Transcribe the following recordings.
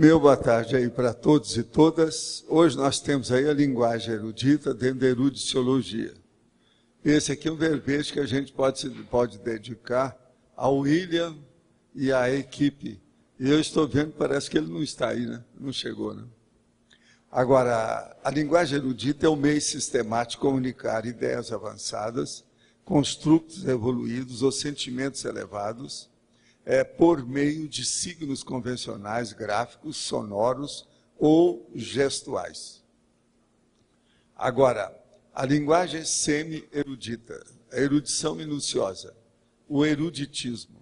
Meu boa tarde aí para todos e todas. Hoje nós temos aí a linguagem erudita dentro da erudiciologia. Esse aqui é um verbete que a gente pode dedicar ao William e à equipe. E eu estou vendo, parece que ele não está aí, né? Não chegou, né? Agora, a linguagem erudita é um meio sistemático de comunicar ideias avançadas, construtos evoluídos ou sentimentos elevados, por meio de signos convencionais, gráficos, sonoros ou gestuais. Agora, a linguagem semi-erudita, a erudição minuciosa, o eruditismo,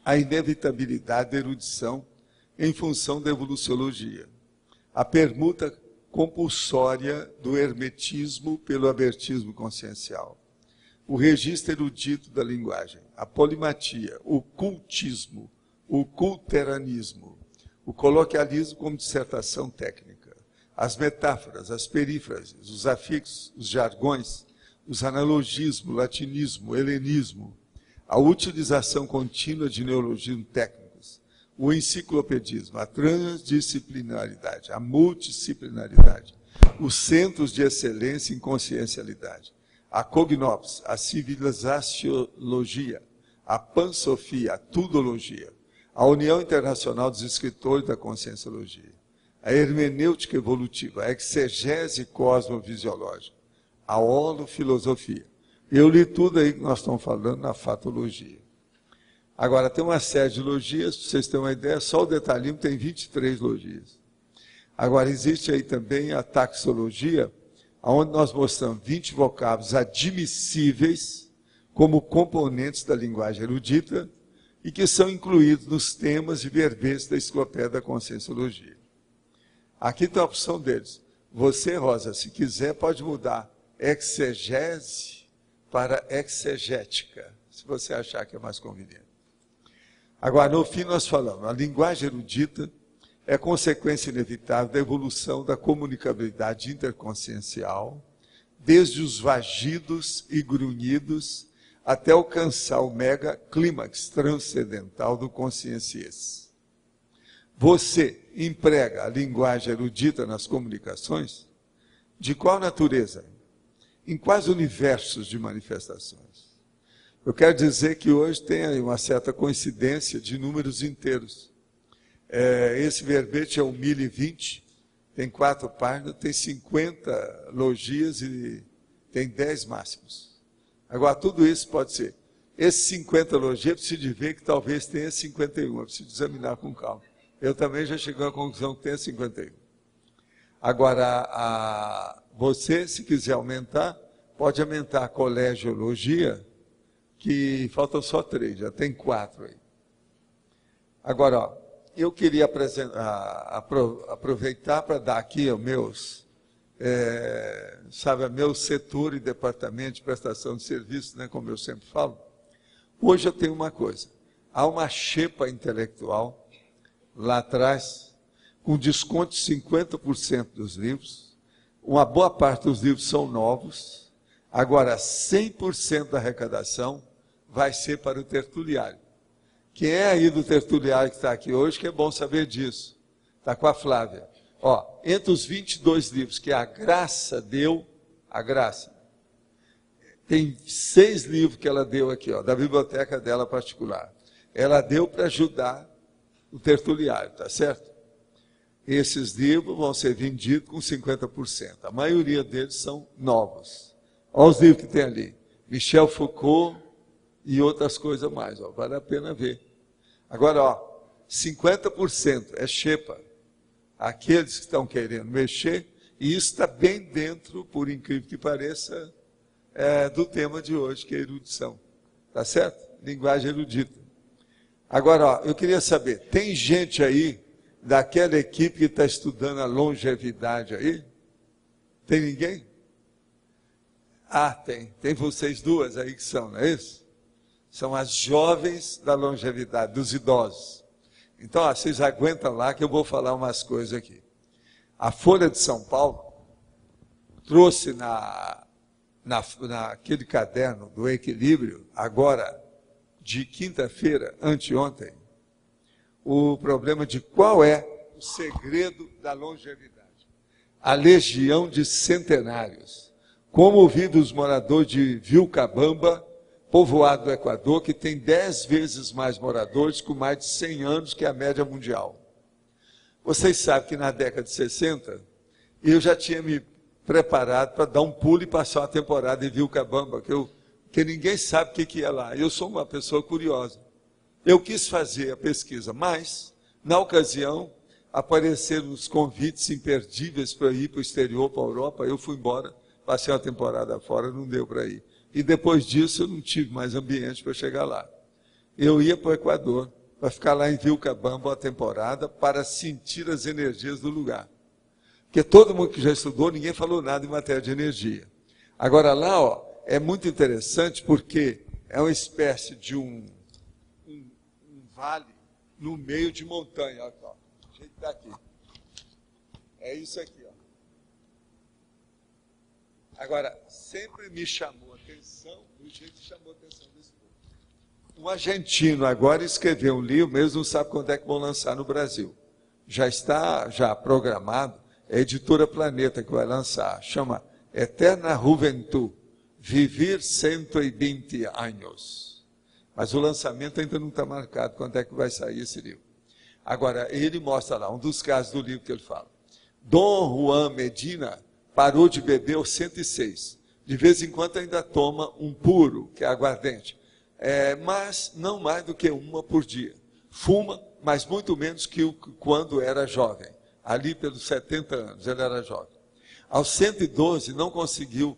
a inevitabilidade da erudição em função da evoluciologia, a permuta compulsória do hermetismo pelo abertismo consciencial, o registro erudito da linguagem, a polimatia, o cultismo, o culteranismo, o coloquialismo como dissertação técnica, as metáforas, as perífrases, os afixos, os jargões, os analogismos, latinismo, helenismo, a utilização contínua de neologismos técnicos, o enciclopedismo, a transdisciplinaridade, a multidisciplinaridade, os centros de excelência em consciencialidade, a cognópsis, a civilizaciologia, a pansofia, a tudologia, a União Internacional dos Escritores da Conscienciologia, a hermenêutica evolutiva, a exegese cosmovisiológica, a holofilosofia. Eu li tudo aí que nós estamos falando na fatologia. Agora, tem uma série de logias, para vocês terem uma ideia, só o detalhismo tem 23 logias. Agora, existe aí também a taxologia, onde nós mostramos 20 vocábulos admissíveis como componentes da linguagem erudita e que são incluídos nos temas e verbetes da enciclopédia da Conscienciologia. Aqui está a opção deles. Você, Rosa, se quiser, pode mudar exegese para exegética, se você achar que é mais conveniente. Agora, no fim, nós falamos, a linguagem erudita é consequência inevitável da evolução da comunicabilidade interconsciencial, desde os vagidos e grunhidos até alcançar o mega clímax transcendental do conscienciês. Você emprega a linguagem erudita nas comunicações? De qual natureza? Em quais universos de manifestações? Eu quero dizer que hoje tem aí uma certa coincidência de números inteiros. Esse verbete é o 1020, tem 4 páginas, tem 50 logias e tem 10 máximos. Agora, tudo isso pode ser. Esses 50 logias, preciso de ver que talvez tenha 51, eu preciso examinar com calma. Eu também já cheguei à conclusão que tem 51. Agora, você, se quiser aumentar, pode aumentar a colegiologia, que faltam só 3, já tem 4 aí. Agora, ó, eu queria aproveitar para dar aqui aos meus, meu setor e departamento de prestação de serviço, né, como eu sempre falo. Hoje eu tenho uma coisa, há uma xepa intelectual lá atrás, com desconto de 50% dos livros, uma boa parte dos livros são novos, agora 100% da arrecadação vai ser para o tertuliário. Quem é aí do tertuliário que está aqui hoje, que é bom saber disso. Está com a Flávia. Ó, entre os 22 livros que a Graça deu, a Graça, tem 6 livros que ela deu aqui, ó, da biblioteca dela particular. Ela deu para ajudar o tertuliário, tá certo? Esses livros vão ser vendidos com 50%. A maioria deles são novos. Olha os livros que tem ali. Michel Foucault e outras coisas mais, ó, vale a pena ver. Agora, ó, 50% é xepa. Aqueles que estão querendo mexer, e isso está bem dentro, por incrível que pareça, do tema de hoje, que é erudição. Tá certo? Linguagem erudita. Agora, ó, eu queria saber, tem gente aí daquela equipe que está estudando a longevidade aí? Tem ninguém? Ah, tem. Tem vocês duas aí que são, não é isso? São as jovens da longevidade, dos idosos. Então, ó, vocês aguentam lá que eu vou falar umas coisas aqui. A Folha de São Paulo trouxe naquele caderno do equilíbrio, agora, de quinta-feira, anteontem, o problema de qual é o segredo da longevidade. A legião de centenários. Como ouvi dos moradores de Vilcabamba, povoado do Equador, que tem 10 vezes mais moradores, com mais de 100 anos, que é a média mundial. Vocês sabem que na década de 60, eu já tinha me preparado para dar um pulo e passar uma temporada em Vilcabamba, que ninguém sabe o que é lá. Eu sou uma pessoa curiosa. Eu quis fazer a pesquisa, mas, na ocasião, apareceram os convites imperdíveis para ir para o exterior, para a Europa. Eu fui embora, passei uma temporada fora, não deu para ir. E depois disso, eu não tive mais ambiente para chegar lá. Eu ia para o Equador, para ficar lá em Vilcabamba uma temporada, para sentir as energias do lugar. Porque todo mundo que já estudou, ninguém falou nada em matéria de energia. Agora lá, ó, é muito interessante porque é uma espécie de um vale no meio de montanha. Olha, ó, o jeito daqui. É isso aqui, ó. Agora, sempre me chamou a atenção o jeito que chamou a atenção desse povo. Um argentino agora escreveu um livro, mesmo não sabe quando é que vão lançar no Brasil. Já está programado, é a editora Planeta que vai lançar. Chama Eterna Juventud, Vivir 120 anos. Mas o lançamento ainda não está marcado quando é que vai sair esse livro. Agora, ele mostra lá, um dos casos do livro que ele fala. Dom Juan Medina parou de beber aos 106. De vez em quando ainda toma um puro, que é aguardente. Mas não mais do que uma por dia. Fuma, mas muito menos que quando era jovem. Ali pelos 70 anos, ele era jovem. Aos 112, não conseguiu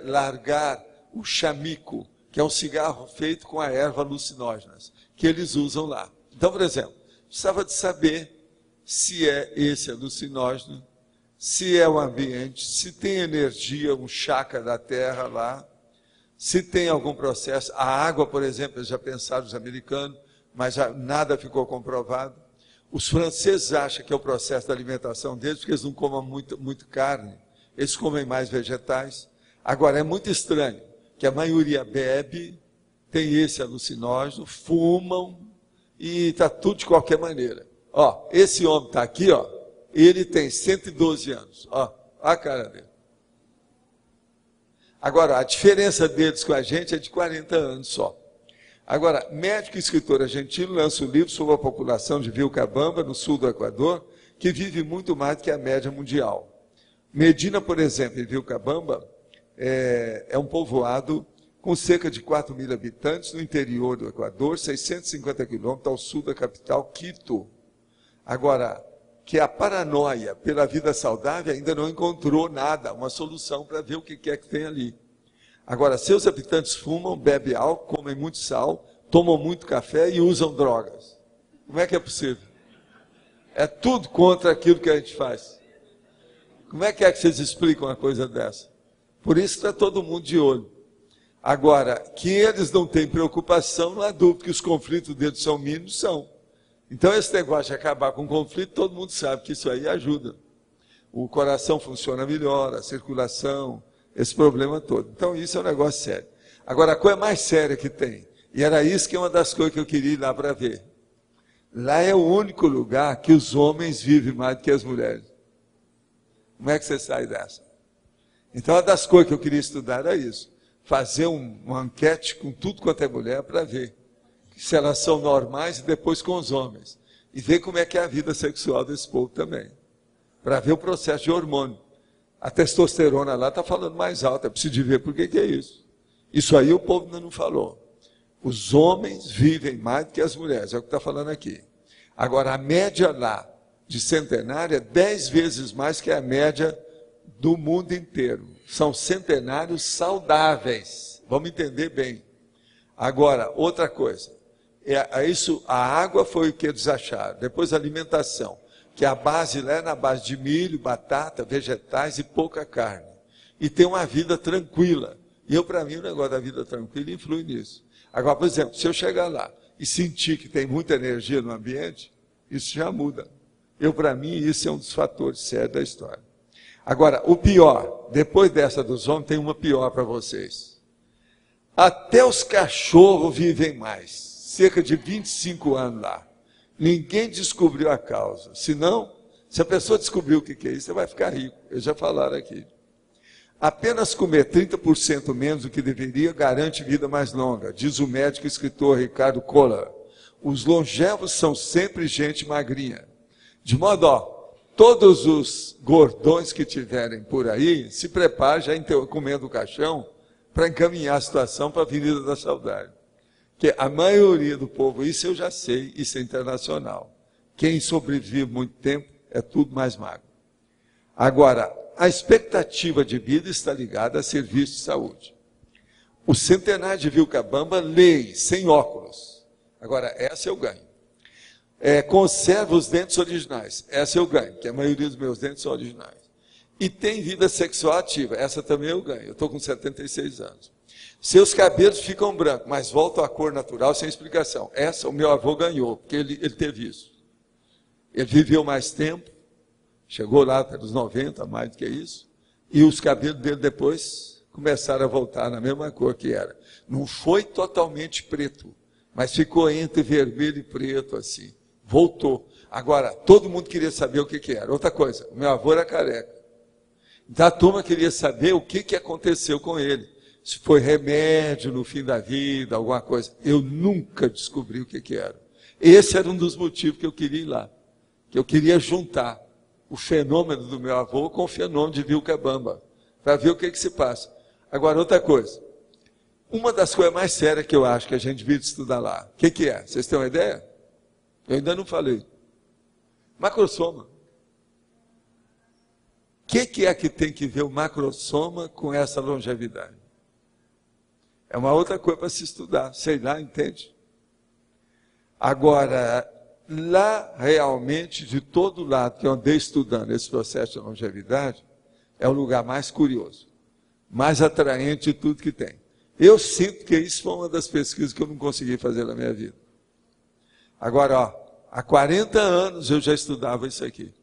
largar o chamico, que é um cigarro feito com a erva alucinógenas, que eles usam lá. Então, por exemplo, precisava de saber se é esse alucinógeno, se é o ambiente, se tem energia, um chakra da terra lá, se tem algum processo. A água, por exemplo, eles já pensaram, os americanos, mas nada ficou comprovado. Os franceses acham que é o processo da alimentação deles, porque eles não comem muito carne, eles comem mais vegetais. Agora, é muito estranho que a maioria bebe, tem esse alucinógeno, fumam e está tudo de qualquer maneira. Ó, esse homem está aqui, ó, ele tem 112 anos. Ó, a cara dele. Agora, a diferença deles com a gente é de 40 anos só. Agora, médico e escritor argentino lança um livro sobre a população de Vilcabamba, no sul do Equador, que vive muito mais do que a média mundial. Medina, por exemplo, em Vilcabamba, é um povoado com cerca de 4.000 habitantes no interior do Equador, 650 quilômetros ao sul da capital, Quito. Agora, que a paranoia pela vida saudável ainda não encontrou nada, uma solução para ver o que é que tem ali. Agora, seus habitantes fumam, bebem álcool, comem muito sal, tomam muito café e usam drogas. Como é que é possível? É tudo contra aquilo que a gente faz. Como é que vocês explicam uma coisa dessa? Por isso está todo mundo de olho. Agora, que eles não têm preocupação, não há dúvida que os conflitos deles são mínimos, são. Então, esse negócio de acabar com o conflito, todo mundo sabe que isso aí ajuda. O coração funciona melhor, a circulação, esse problema todo. Então, isso é um negócio sério. Agora, a coisa mais séria que tem, e era isso que é uma das coisas que eu queria ir lá para ver. Lá é o único lugar que os homens vivem mais do que as mulheres. Como é que você sai dessa? Então, uma das coisas que eu queria estudar era isso. Fazer uma enquete com tudo quanto é mulher para ver se elas são normais e depois com os homens. E ver como é que é a vida sexual desse povo também. Para ver o processo de hormônio. A testosterona lá está falando mais alto. É preciso ver por que é isso. Isso aí o povo ainda não falou. Os homens vivem mais do que as mulheres. É o que está falando aqui. Agora, a média lá de centenário é 10 vezes mais que a média do mundo inteiro. São centenários saudáveis. Vamos entender bem. Agora, outra coisa. A água foi o que eles acharam. Depois a alimentação. Que a base lá é na base de milho, batata, vegetais e pouca carne. E tem uma vida tranquila. E para mim, o negócio da vida tranquila influi nisso. Agora, por exemplo, se eu chegar lá e sentir que tem muita energia no ambiente, isso já muda. Para mim, isso é um dos fatores sérios da história. Agora, o pior, depois dessa dos homens, tem uma pior para vocês. Até os cachorros vivem mais. Cerca de 25 anos lá. Ninguém descobriu a causa. Senão, se a pessoa descobrir o que é isso, você vai ficar rico. Eu já falaram aqui. Apenas comer 30% menos do que deveria garante vida mais longa, diz o médico e escritor Ricardo Kohler. Os longevos são sempre gente magrinha. De modo, todos os gordões que tiverem por aí, se preparem já comendo o caixão para encaminhar a situação para a Avenida da Saudade. Porque a maioria do povo, isso eu já sei, isso é internacional. Quem sobrevive muito tempo é tudo mais magro. Agora, a expectativa de vida está ligada a serviço de saúde. O centenário de Vilcabamba lê sem óculos. Agora, essa eu ganho. Conserva os dentes originais. Essa eu ganho, que a maioria dos meus dentes são originais. E tem vida sexual ativa. Essa também eu ganho. Eu estou com 76 anos. Seus cabelos ficam brancos, mas voltam à cor natural sem explicação. Essa o meu avô ganhou, porque ele teve isso. Ele viveu mais tempo, chegou lá pelos 90, mais do que isso, e os cabelos dele depois começaram a voltar na mesma cor que era. Não foi totalmente preto, mas ficou entre vermelho e preto assim. Voltou. Agora, todo mundo queria saber o que era. Outra coisa, o meu avô era careca. Então a turma queria saber o que aconteceu com ele. Se foi remédio no fim da vida, alguma coisa. Eu nunca descobri o que era. Esse era um dos motivos que eu queria ir lá. Que eu queria juntar o fenômeno do meu avô com o fenômeno de Vilcabamba, para ver o que se passa. Agora, outra coisa. Uma das coisas mais sérias que eu acho que a gente devia estudar lá, o que é? Vocês têm uma ideia? Eu ainda não falei. Macrosoma. O que é que tem que ver o macrosoma com essa longevidade? É uma outra coisa para se estudar, sei lá, entende? Agora, lá realmente, de todo lado que eu andei estudando esse processo de longevidade, é o lugar mais curioso, mais atraente de tudo que tem. Eu sinto que isso foi uma das pesquisas que eu não consegui fazer na minha vida. Agora, há 40 anos eu já estudava isso aqui.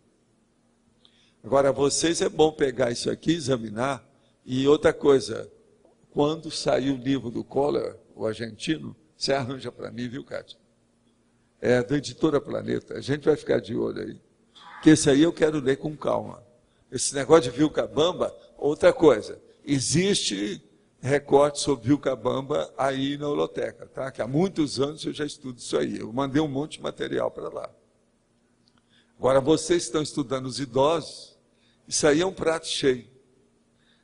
Agora, vocês é bom pegar isso aqui, examinar, e outra coisa, quando sair o livro do Kohler, o argentino, você arranja para mim, viu, Kátia? É da editora Planeta, a gente vai ficar de olho aí. Porque esse aí eu quero ler com calma. Esse negócio de Vilcabamba, outra coisa, existe recorte sobre Vilcabamba aí na Holoteca, tá? Que há muitos anos eu já estudo isso aí. Eu mandei um monte de material para lá. Agora, vocês estão estudando os idosos, isso aí é um prato cheio.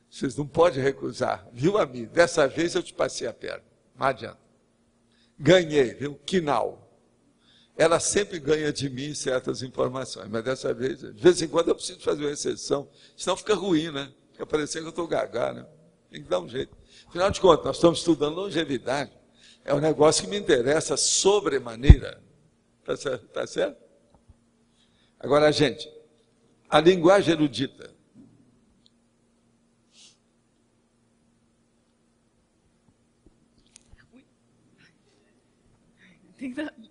Vocês não podem recusar. Viu, amigo? Dessa vez eu te passei a perna. Não adianta. Ganhei, viu? Quinal. Ela sempre ganha de mim certas informações, mas dessa vez, de vez em quando eu preciso fazer uma exceção, senão fica ruim, né? Fica parecendo que eu estou gaga, né? Tem que dar um jeito. Afinal de contas, nós estamos estudando longevidade. É um negócio que me interessa sobremaneira. Tá certo? Agora, gente, a linguagem erudita.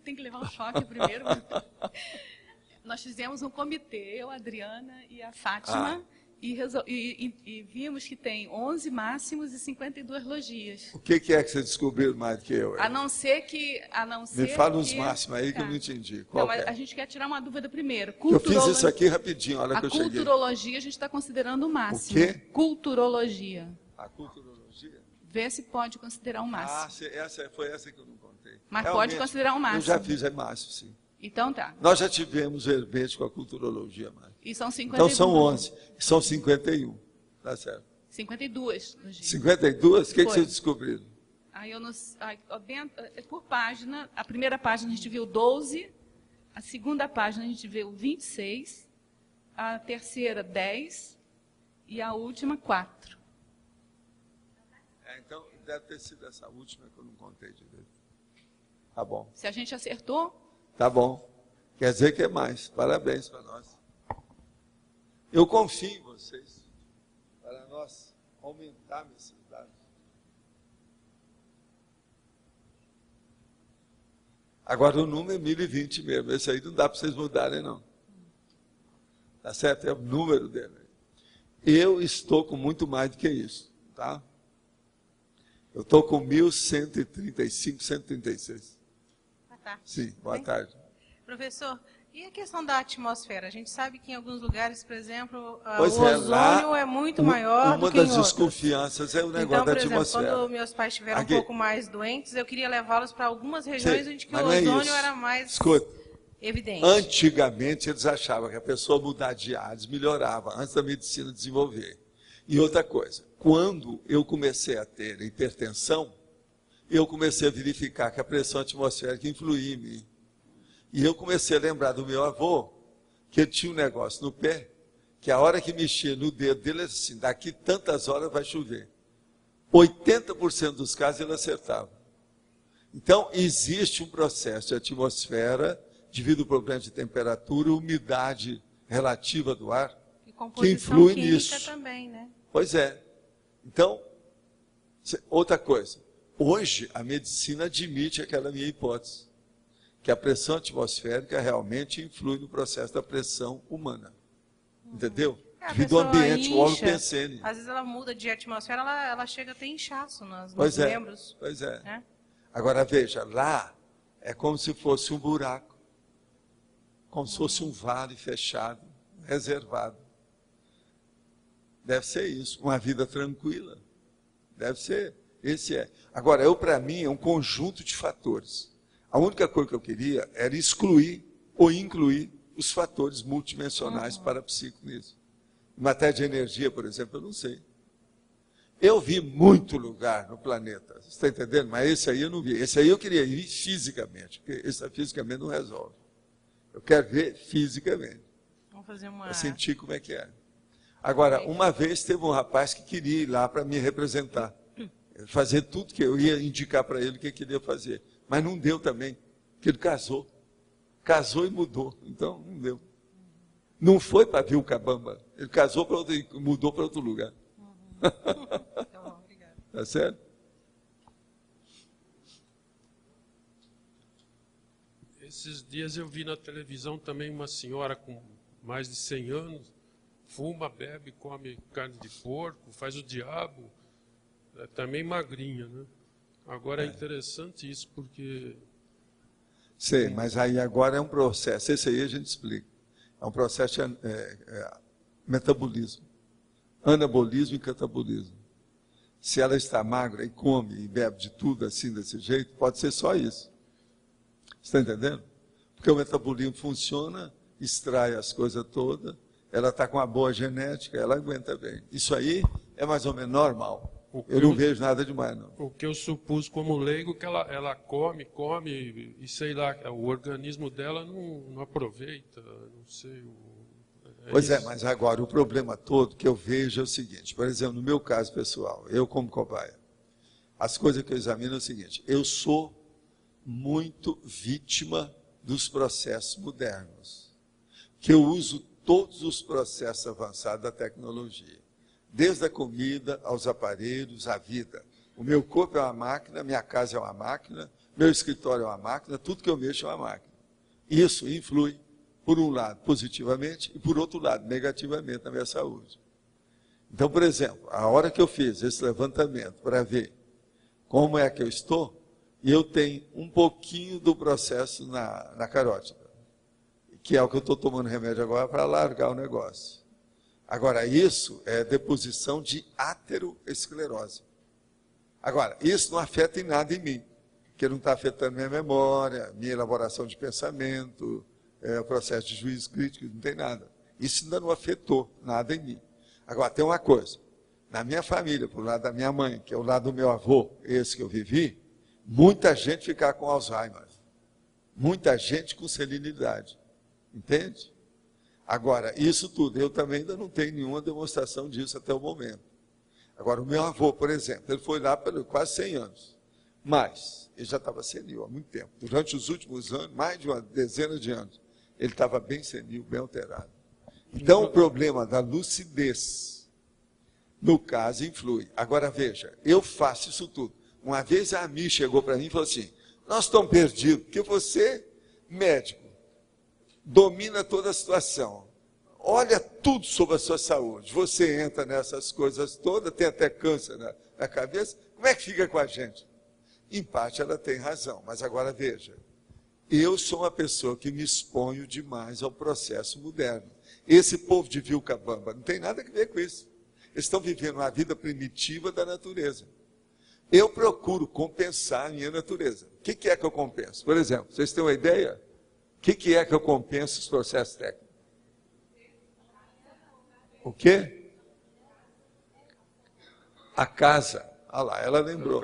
Tem que levar um choque primeiro. Nós fizemos um comitê, eu, a Adriana e a Fátima, e vimos que tem 11 máximos e 52 logias. O que é que vocês descobriram mais do que eu? A não ser que... Me fala uns máximos aí que eu não entendi. Qual não, é? A gente quer tirar uma dúvida primeiro. Eu fiz isso aqui rapidinho, a hora que eu cheguei. A culturologia a gente está considerando o máximo. O quê? Culturologia. A culturologia? Vê se pode considerar um máximo. Foi essa que eu não contei. Mas realmente, pode considerar um máximo. Eu já fiz, é máximo, sim. Então tá. Nós já tivemos verbete com a culturologia, Márcio. E são 52. Então são 11, são 51. Tá certo. 52 logias. 52? O que vocês descobriram? Aí eu não, por página, a primeira página a gente viu 12, a segunda página a gente viu 26, a terceira 10 e a última 4. Então deve ter sido essa última que eu não contei direito. Tá bom. Se a gente acertou... Tá bom. Quer dizer que é mais. Parabéns para nós. Eu confio em vocês para nós aumentarmos esses dados. Agora o número é 1020 mesmo. Esse aí não dá para vocês mudarem, não. Tá certo? É o número dele. Eu estou com muito mais do que isso, tá? Eu estou com 1135, 136. Boa tarde. Sim, boa tarde. Professor, e a questão da atmosfera? A gente sabe que em alguns lugares, por exemplo, Pois o é, ozônio lá, é muito maior do uma que em das outros. desconfianças é o negócio Então, da por exemplo, atmosfera. quando meus pais estiveram Aqui. um pouco mais doentes, eu queria levá-los para algumas regiões Sei, onde que mas o não é ozônio isso. era mais Escuta, evidente. antigamente eles achavam que a pessoa mudar de ares melhorava, antes da medicina desenvolver. E outra coisa, quando eu comecei a ter hipertensão, eu comecei a verificar que a pressão atmosférica influía em mim. E eu comecei a lembrar do meu avô, que ele tinha um negócio no pé, que a hora que mexia no dedo dele, assim, daqui tantas horas vai chover. 80% dos casos ele acertava. Então, existe um processo de atmosfera, devido ao problema de temperatura, umidade relativa do ar, que influi nisso. Também, né? Pois é. Então, outra coisa. Hoje, a medicina admite aquela minha hipótese, que a pressão atmosférica realmente influi no processo da pressão humana. Entendeu? Devido ao ambiente, o óleo pensene. Às vezes ela muda de atmosfera, ela chega a ter inchaço nos membros. Pois é. Né? Agora, veja, lá é como se fosse um buraco, como se fosse um vale fechado, reservado. Deve ser isso, uma vida tranquila. Deve ser, esse é. Agora, para mim, é um conjunto de fatores. A única coisa que eu queria era excluir ou incluir os fatores multidimensionais para a psico nisso. Em matéria de energia, por exemplo, eu não sei. Eu vi muito lugar no planeta, você está entendendo? Mas esse aí eu não vi. Esse aí eu queria ir fisicamente, porque esse fisicamente não resolve. Eu quero ver fisicamente. Vamos fazer uma... Para sentir como é que é. Agora, uma vez teve um rapaz que queria ir lá para me representar. Fazer tudo que eu ia indicar para ele o que ele queria fazer. Mas não deu também, porque ele casou. Casou e mudou, então não deu. Não foi para Vilcabamba, ele casou para outro, mudou para outro lugar. Tá bom, obrigada. Tá certo? Esses dias eu vi na televisão também uma senhora com mais de 100 anos, fuma, bebe, come carne de porco, faz o diabo, também magrinha, né? Agora é interessante isso, porque... Sei, mas aí agora é um processo, esse aí a gente explica. É um processo de metabolismo, anabolismo e catabolismo. Se ela está magra e come e bebe de tudo assim, desse jeito, pode ser só isso. Você está entendendo? Porque o metabolismo funciona, extrai as coisas todas, ela está com uma boa genética, ela aguenta bem. Isso aí é mais ou menos normal. Eu não vejo nada demais, não. O que eu supus como leigo, que ela come, e sei lá, o organismo dela não aproveita, não sei. Pois é, mas agora o problema todo que eu vejo é o seguinte, por exemplo, no meu caso pessoal, eu como cobaia, as coisas que eu examino é o seguinte, eu sou muito vítima dos processos modernos, que eu uso todos os processos avançados da tecnologia. Desde a comida, aos aparelhos, à vida. O meu corpo é uma máquina, minha casa é uma máquina, meu escritório é uma máquina, tudo que eu mexo é uma máquina. Isso influi, por um lado, positivamente, e por outro lado, negativamente na minha saúde. Então, por exemplo, a hora que eu fiz esse levantamento para ver como é que eu estou, eu tenho um pouquinho do processo na carótida, que é o que eu estou tomando remédio agora para largar o negócio. Agora, isso é deposição de ateroesclerose. Agora, isso não afeta em nada em mim, porque não está afetando minha memória, minha elaboração de pensamento, o processo de juízo crítico, não tem nada. Isso ainda não afetou nada em mim. Agora, tem uma coisa, na minha família, por lado da minha mãe, que é o lado do meu avô, esse que eu vivi, muita gente fica com Alzheimer, muita gente com senilidade, entende? Agora, isso tudo, eu também ainda não tenho nenhuma demonstração disso até o momento. Agora, o meu avô, por exemplo, ele foi lá por quase 100 anos, mas ele já estava senil há muito tempo. Durante os últimos anos, mais de uma dezena de anos, ele estava bem senil, bem alterado. Então, o problema da lucidez, no caso, influi. Agora, veja, eu faço isso tudo. Uma vez a Ami chegou para mim e falou assim, nós estamos perdidos, porque você, médico, domina toda a situação. Olha tudo sobre a sua saúde. Você entra nessas coisas todas, tem até câncer na cabeça. Como é que fica com a gente? Em parte ela tem razão, mas agora veja. Eu sou uma pessoa que me exponho demais ao processo moderno. Esse povo de Vilcabamba não tem nada a ver com isso. Eles estão vivendo uma vida primitiva da natureza. Eu procuro compensar a minha natureza. O que é que eu compenso? Por exemplo, vocês têm uma ideia? O que é que eu compenso os processos técnicos? O quê? A casa. Olha lá, ela lembrou.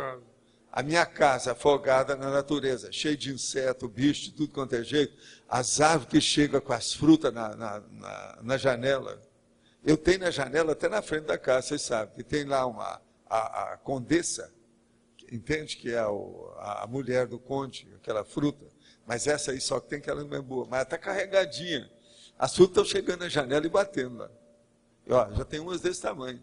A minha casa afogada na natureza, cheia de inseto, bicho, de tudo quanto é jeito. As árvores que chegam com as frutas na janela. Eu tenho na janela, até na frente da casa, vocês sabem, que tem lá a condessa, entende? Que é a mulher do conde, aquela fruta. Mas essa aí só que tem que ela não é boa. Mas ela está carregadinha. As frutas estão chegando na janela e batendo lá. E, ó, já tem umas desse tamanho.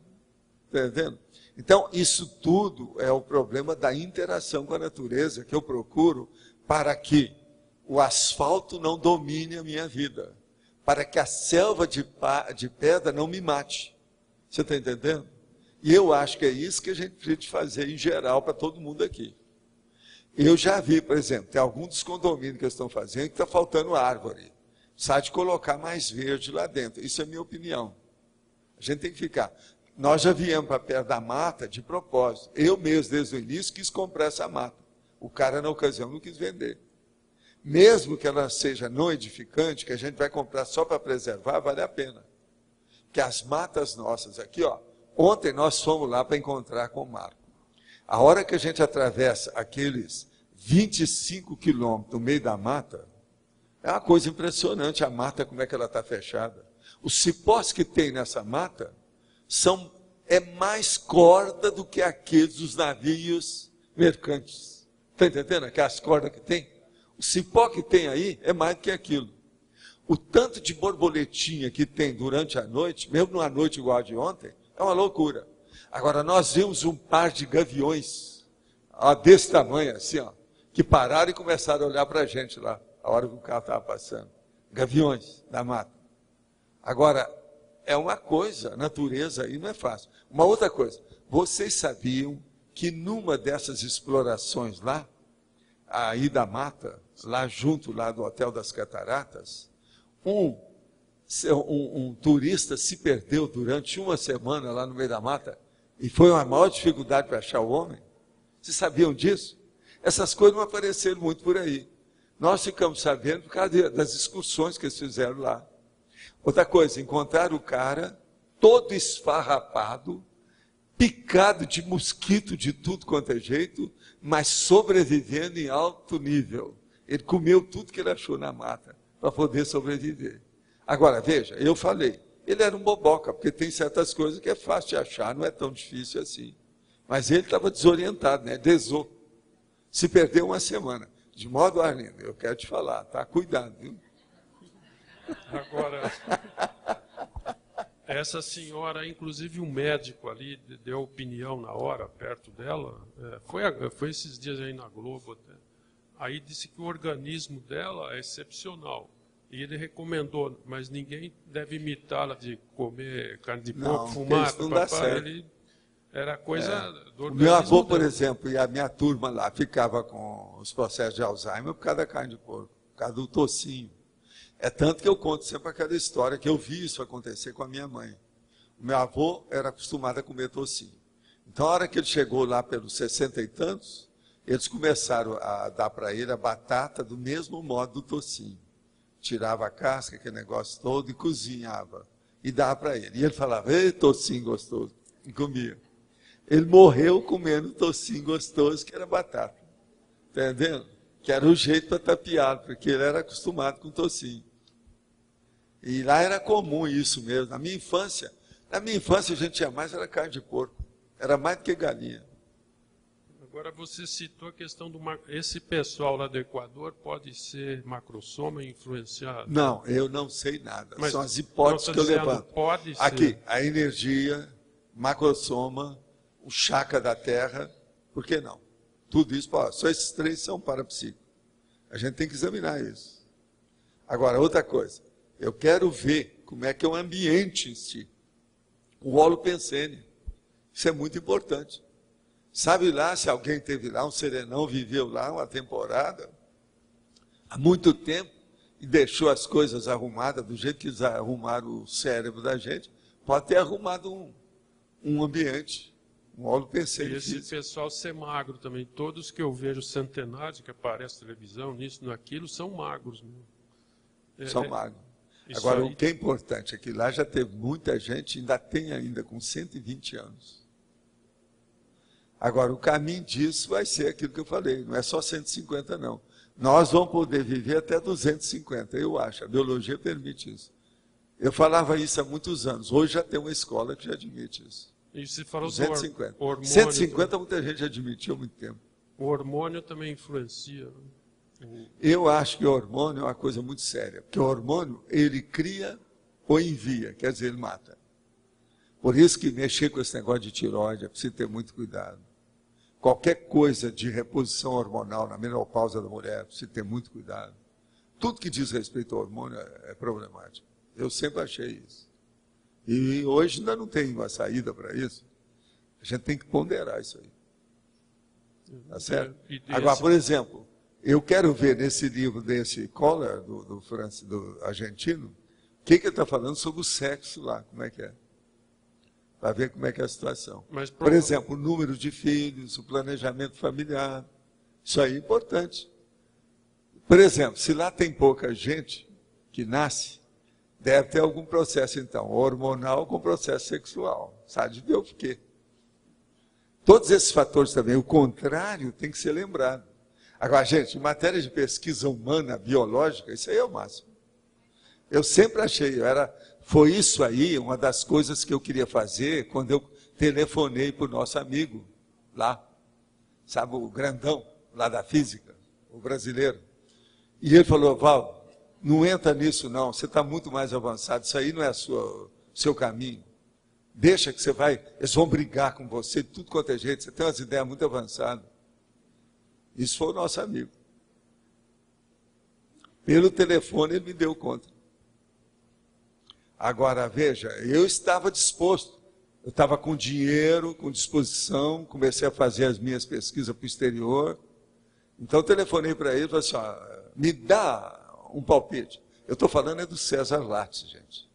Está vendo? Então, isso tudo é o problema da interação com a natureza que eu procuro para que o asfalto não domine a minha vida. Para que a selva de pedra não me mate. Você está entendendo? E eu acho que é isso que a gente precisa fazer em geral para todo mundo aqui. Eu já vi, por exemplo, tem alguns dos condomínios que eles estão fazendo que está faltando árvore. Precisa de colocar mais verde lá dentro. Isso é a minha opinião. A gente tem que ficar. Nós já viemos para perto da mata de propósito. Eu mesmo, desde o início, quis comprar essa mata. O cara, na ocasião, não quis vender. Mesmo que ela seja não edificante, que a gente vai comprar só para preservar, vale a pena. Que as matas nossas aqui, ó. Ontem nós fomos lá para encontrar com o Marco. A hora que a gente atravessa aqueles 25 quilômetros no meio da mata, é uma coisa impressionante a mata, como é que ela está fechada. Os cipós que tem nessa mata é mais corda do que aqueles dos navios mercantes. Está entendendo? Aquelas cordas que tem. O cipó que tem aí é mais do que aquilo. O tanto de borboletinha que tem durante a noite, mesmo numa noite igual a de ontem, é uma loucura. Agora, nós vimos um par de gaviões, ó, desse tamanho, assim, ó, que pararam e começaram a olhar para a gente lá, a hora que o carro estava passando. Gaviões da mata. Agora, é uma coisa, a natureza aí não é fácil. Uma outra coisa, vocês sabiam que numa dessas explorações lá, aí da mata, lá junto lá do Hotel das Cataratas, um turista se perdeu durante uma semana lá no meio da mata e foi uma maior dificuldade para achar o homem? Vocês sabiam disso? Essas coisas não apareceram muito por aí. Nós ficamos sabendo por causa das excursões que eles fizeram lá. Outra coisa, encontraram o cara todo esfarrapado, picado de mosquito de tudo quanto é jeito, mas sobrevivendo em alto nível. Ele comeu tudo que ele achou na mata para poder sobreviver. Agora, veja, eu falei, ele era um boboca, porque tem certas coisas que é fácil de achar, não é tão difícil assim. Mas ele estava desorientado, né? Desou. Se perdeu uma semana. De modo, Arlindo, eu quero te falar, tá? Cuidado, viu? Agora, essa senhora, inclusive um médico ali, deu opinião na hora, perto dela, foi esses dias aí na Globo até. Aí disse que o organismo dela é excepcional. E ele recomendou, mas ninguém deve imitá-la de comer carne de porco, fumar, não dá certo. Ele era coisa do organismo. O meu avô, por dela. exemplo, e a minha turma lá ficava com os processos de Alzheimer por causa da carne de porco, por causa do tocinho. É tanto que eu conto sempre aquela história que eu vi isso acontecer com a minha mãe. O meu avô era acostumado a comer tocinho. Então, a hora que ele chegou lá pelos 60 e tantos, eles começaram a dar para ele a batata do mesmo modo do tocinho. Tirava a casca, aquele negócio todo, e cozinhava. E dava para ele. E ele falava, ei, tocinho gostoso. E comia. Ele morreu comendo tocinho gostoso, que era batata. Entendendo? Que era o jeito para tapear, porque ele era acostumado com tocinho. E lá era comum isso mesmo. Na minha infância a gente tinha mais, era carne de porco. Era mais do que galinha. Agora você citou a questão do... Esse pessoal lá do Equador pode ser macrosoma influenciado? Não, eu não sei nada. Mas são as hipóteses que eu levanto. Pode ser. Aqui, a energia, macrosoma, o chakra da Terra, por que não? Tudo isso, só esses três são parapsíquicos. A gente tem que examinar isso. Agora, outra coisa, eu quero ver como é que é o ambiente em si. O holopensene. Isso é muito importante. Sabe lá, se alguém teve lá, um serenão viveu lá uma temporada, há muito tempo e deixou as coisas arrumadas do jeito que eles arrumaram o cérebro da gente, pode ter arrumado um ambiente, um holopensene E esse físico. pessoal ser magro também. Todos que eu vejo centenários que aparecem na televisão, nisso, naquilo, são magros. São magros. Isso Agora, aí- o que é importante é que lá já teve muita gente, ainda tem ainda com 120 anos. Agora, o caminho disso vai ser aquilo que eu falei, não é só 150 não. Nós vamos poder viver até 250, eu acho, a biologia permite isso. Eu falava isso há muitos anos, hoje já tem uma escola que já admite isso. E se falou do 250. hormônio, 150 muita gente admitiu há muito tempo. o hormônio também influencia. Eu acho que o hormônio é uma coisa muito séria, porque o hormônio, ele cria ou envia, quer dizer, ele mata. Por isso que mexer com esse negócio de tireoide é preciso ter muito cuidado. Qualquer coisa de reposição hormonal na menopausa da mulher, é preciso ter muito cuidado. Tudo que diz respeito ao hormônio é problemático. Eu sempre achei isso. E hoje ainda não tem uma saída para isso. A gente tem que ponderar isso aí. Tá certo? E desse- Agora, por exemplo, eu quero ver nesse livro desse Kohler, do argentino, o que ele está falando sobre o sexo lá, como é que é. Para ver como é que é a situação. Mas, Por exemplo, o número de filhos, o planejamento familiar, isso aí é importante. Por exemplo, se lá tem pouca gente que nasce, deve ter algum processo, então, hormonal com processo sexual. Sabe de Deus por quê? Todos esses fatores também, o contrário tem que ser lembrado. Agora, gente, em matéria de pesquisa humana, biológica, isso aí é o máximo. Eu sempre achei, foi isso aí, uma das coisas que eu queria fazer quando eu telefonei para o nosso amigo lá, sabe, o grandão lá da física, o brasileiro. E ele falou, Val, não entra nisso não, você está muito mais avançado, isso aí não é seu caminho. Deixa que eles vão brigar com você de tudo quanto é jeito, você tem umas ideias muito avançadas. Isso foi o nosso amigo. Pelo telefone ele me deu conta. Agora, veja, eu estava disposto, eu estava com dinheiro, com disposição, comecei a fazer as minhas pesquisas para o exterior. Então, eu telefonei para ele e falei assim, me dá um palpite. Eu estou falando do César Lattes, gente,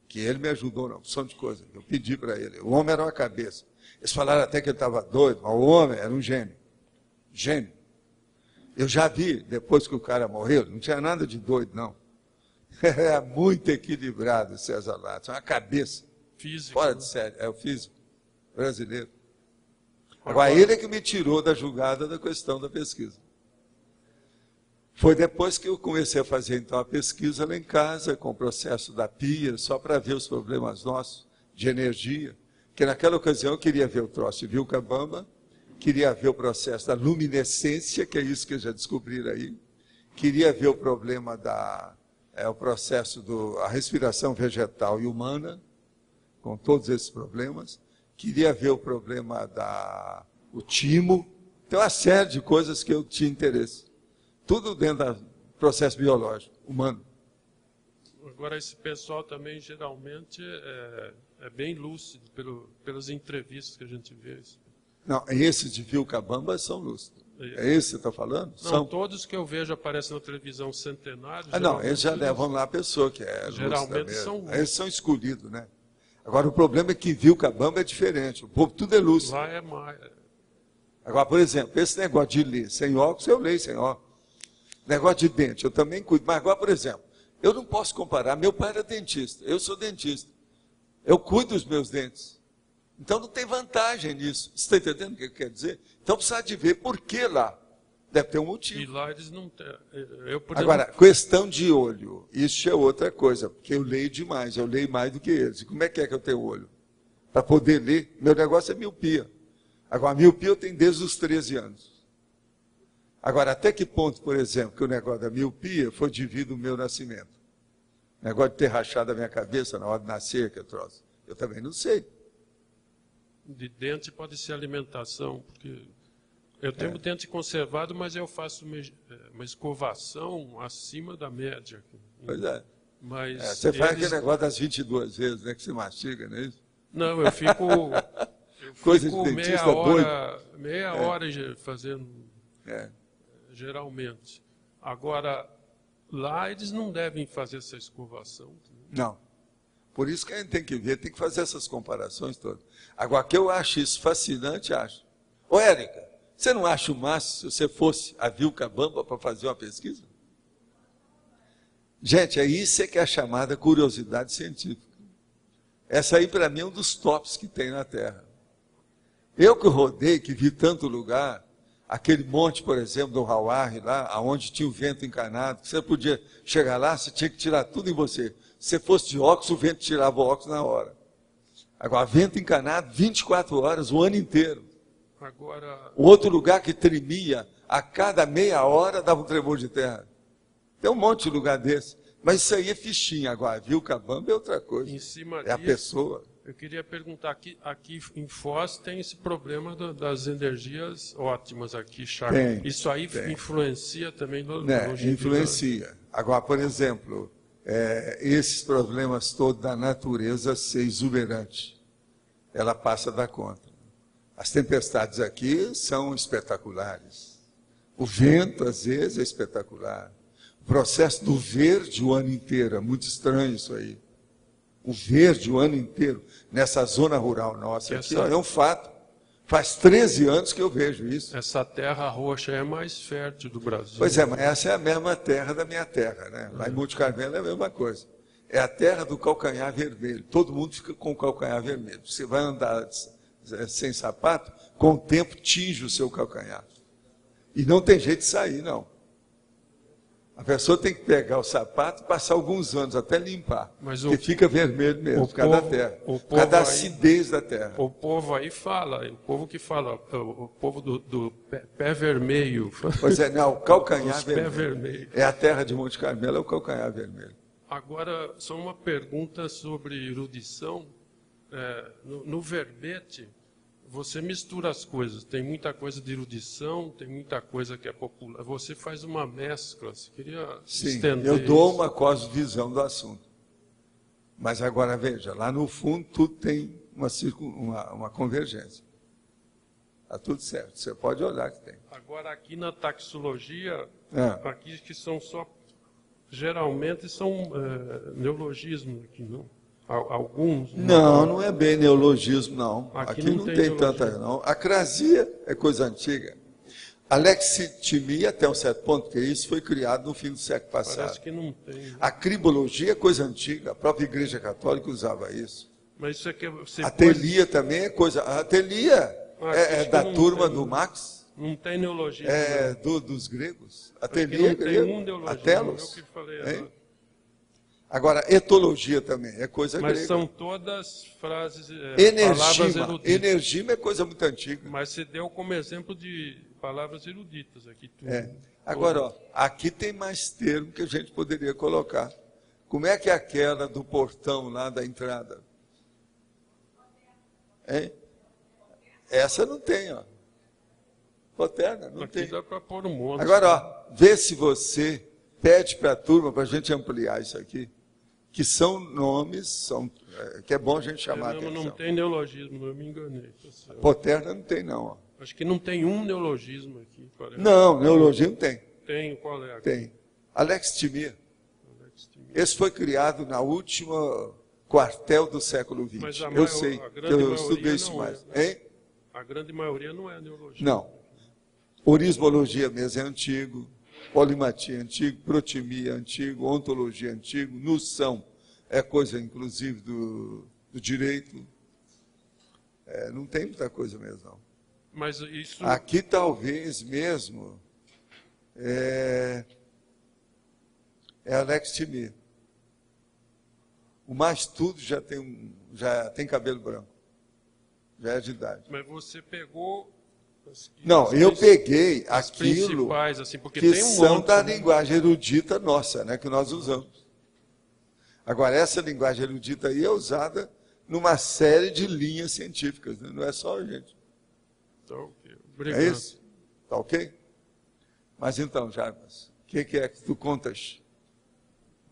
que ele me ajudou na opção de coisa. Eu pedi para ele, o homem era uma cabeça. Eles falaram até que ele estava doido, mas o homem era um gênio. Gênio. Eu já vi, depois que o cara morreu, não tinha nada de doido, não. É muito equilibrado, César Lattes, é uma cabeça, físico, fora de série, é o físico brasileiro. Agora, ele é que me tirou da jogada da questão da pesquisa. Foi depois que eu comecei a fazer, então, a pesquisa lá em casa, com o processo da pia, só para ver os problemas nossos de energia, que naquela ocasião eu queria ver o troço de Vilcabamba, queria ver o processo da luminescência, que é isso que já descobriram aí, queria ver o problema o processo da respiração vegetal e humana, com todos esses problemas. Queria ver o problema o timo. Tem uma série de coisas que eu tinha interesse. Tudo dentro do processo biológico, humano. Agora, esse pessoal também, geralmente, é bem lúcido pelas entrevistas que a gente vê. Não, esses de Vilcabamba são lúcidos. É esse que você está falando? Não, todos que eu vejo aparecem na televisão centenários. Não, eles já levam lá a pessoa que é geralmente lúcida são mesmo. Eles são escolhidos, né? Agora, o problema é que Vilcabamba é diferente. O povo tudo é lúcido. Lá é mais. Agora, por exemplo, esse negócio de ler sem óculos, eu leio sem óculos. Negócio de dente, eu também cuido. Mas agora, por exemplo, eu não posso comparar. Meu pai era dentista, eu sou dentista. Eu cuido dos meus dentes. Então não tem vantagem nisso. Você está entendendo o que quer dizer? Então precisa de ver por que lá. Deve ter um E motivo. lá eles não têm. Agora, questão de olho, isso é outra coisa, porque eu leio demais, eu leio mais do que eles. E como é que eu tenho olho? Para poder ler, meu negócio é miopia. Agora, a miopia eu tenho desde os 13 anos. Agora, até que ponto, por exemplo, que o negócio da miopia foi devido ao meu nascimento? O negócio de ter rachado a minha cabeça na hora de nascer, que eu trouxe. Eu também não sei. De dente pode ser alimentação, porque eu tenho dente conservado, mas eu faço uma escovação acima da média. Pois é. Mas Você faz aquele negócio das 22 vezes, né, que você mastiga, não é isso? Não, eu fico Coisa de dentista meia hora fazendo, É. geralmente. Agora, lá eles não devem fazer essa escovação. Não. Por isso que a gente tem que ver, tem que fazer essas comparações todas. Agora, que eu acho isso fascinante, acho. Ô, Érica, você não acha o máximo se você fosse a Vilcabamba para fazer uma pesquisa? Gente, é isso que é a chamada curiosidade científica. Essa aí, para mim, é um dos tops que tem na Terra. Eu que rodei, que vi tanto lugar, aquele monte, por exemplo, do Hawari, lá, onde tinha o vento encanado, que você podia chegar lá, você tinha que tirar tudo em você. Se você fosse de óculos, o vento tirava o óculos na hora. Agora, vento encanado, 24 horas, o ano inteiro. Agora, O outro lugar que tremia, a cada meia hora dava um tremor de terra. Tem um monte de lugar desse. Mas isso aí é fichinha. Agora, Vilcabamba é outra coisa. em cima É a disso, pessoa. eu queria perguntar, aqui em Foz tem esse problema das energias ótimas aqui, Chaco. Tem, Isso aí tem. influencia também no Né, longevidade. influencia. Agora, por exemplo, esses problemas todos da natureza ser exuberante, ela passa da conta. As tempestades aqui são espetaculares. O vento, às vezes, é espetacular. O processo do verde o ano inteiro, é muito estranho isso aí. O verde o ano inteiro, nessa zona rural nossa aqui, ó, é um fato. Faz 13 anos que eu vejo isso. Essa terra roxa é mais fértil do Brasil. Pois é, mas essa é a mesma terra da minha terra, né? Lá em Monte Carmelo é a mesma coisa. É a terra do calcanhar vermelho. Todo mundo fica com o calcanhar vermelho. Você vai andar sem sapato, com o tempo tinge o seu calcanhar. E não tem jeito de sair, não. A pessoa tem que pegar o sapato e passar alguns anos até limpar. Mas porque fica vermelho mesmo, por causa da terra. Por causa da acidez da terra. O povo aí fala, o povo que fala, o povo do pé vermelho. Pois é, não, o calcanhar Os pé vermelho. vermelho. É a terra de Monte Carmelo, é o calcanhar vermelho. Agora, só uma pergunta sobre erudição. No verbete, você mistura as coisas. Tem muita coisa de erudição, tem muita coisa que é popular. Você faz uma mescla. Você queria estender eu dou isso? uma cosmovisão do assunto. Mas agora, veja, lá no fundo tudo tem uma convergência. Está tudo certo. Você pode olhar que tem. Agora, aqui na taxologia, É. aqui que são só... Geralmente são neologismos aqui, não? Alguns? Não, não é bem neologismo, não. Aqui Aqui não não tem tem neologismo. tanta, não. Acrasia é coisa antiga. Alexitimia, até um certo ponto, que isso foi criado no fim do século passado. Parece que não tem. A cribologia é coisa antiga, a própria Igreja Católica usava isso. Mas isso aqui você A telia também é coisa... A telia é acho que da não turma tem. do Marx, Não tem neologismo. é não. dos gregos. A Aqui telia não é tem grego, um neologismo. a telos. Eu que falei Hein? agora. Agora, etologia também é coisa Mas grega. são todas frases, palavras eruditas. Energima é coisa muito antiga. Mas você deu como exemplo de palavras eruditas aqui. Tudo. Agora, ó, aqui tem mais termo que a gente poderia colocar. Como é que é aquela do portão lá da entrada? Hein? Essa não tem, ó. Poterna, não Aqui tem. dá para pôr um monte. Agora, ó, vê se você pede para a turma, para a gente ampliar isso aqui, que são nomes, que é bom a gente chamar a atenção. Não tem neologismo, não, eu me enganei. Tá certo. Poterna não tem, não. Ó. Acho que não tem um neologismo aqui. Parece. Não, neologismo tem. Tem, qual é? Tem. Alexithymia. Alexithymia. Esse foi criado na última quartel do século XX. Mas a Eu maior- sei, a que grande eu maioria estudei isso não mais. é, né? Hein? A grande maioria não é neologismo. Não. Orismologia mesmo é antigo, polimatia é antigo, protimia é antigo, ontologia é antigo, noção é coisa, inclusive, do direito. Não tem muita coisa mesmo, não. Mas isso... Aqui, talvez mesmo, é alexithymia. O mais tudo já tem cabelo branco. Já é de idade. Mas você pegou... Não, eu peguei as aquilo principais, assim, porque que tem um são monte, da né? linguagem erudita nossa, né, que nós usamos. Agora, essa linguagem erudita aí é usada numa série de linhas científicas, né? Não é só a gente. Então, ok. Obrigado. É isso? Tá ok? Mas então, Jarbas, o que é que tu contas?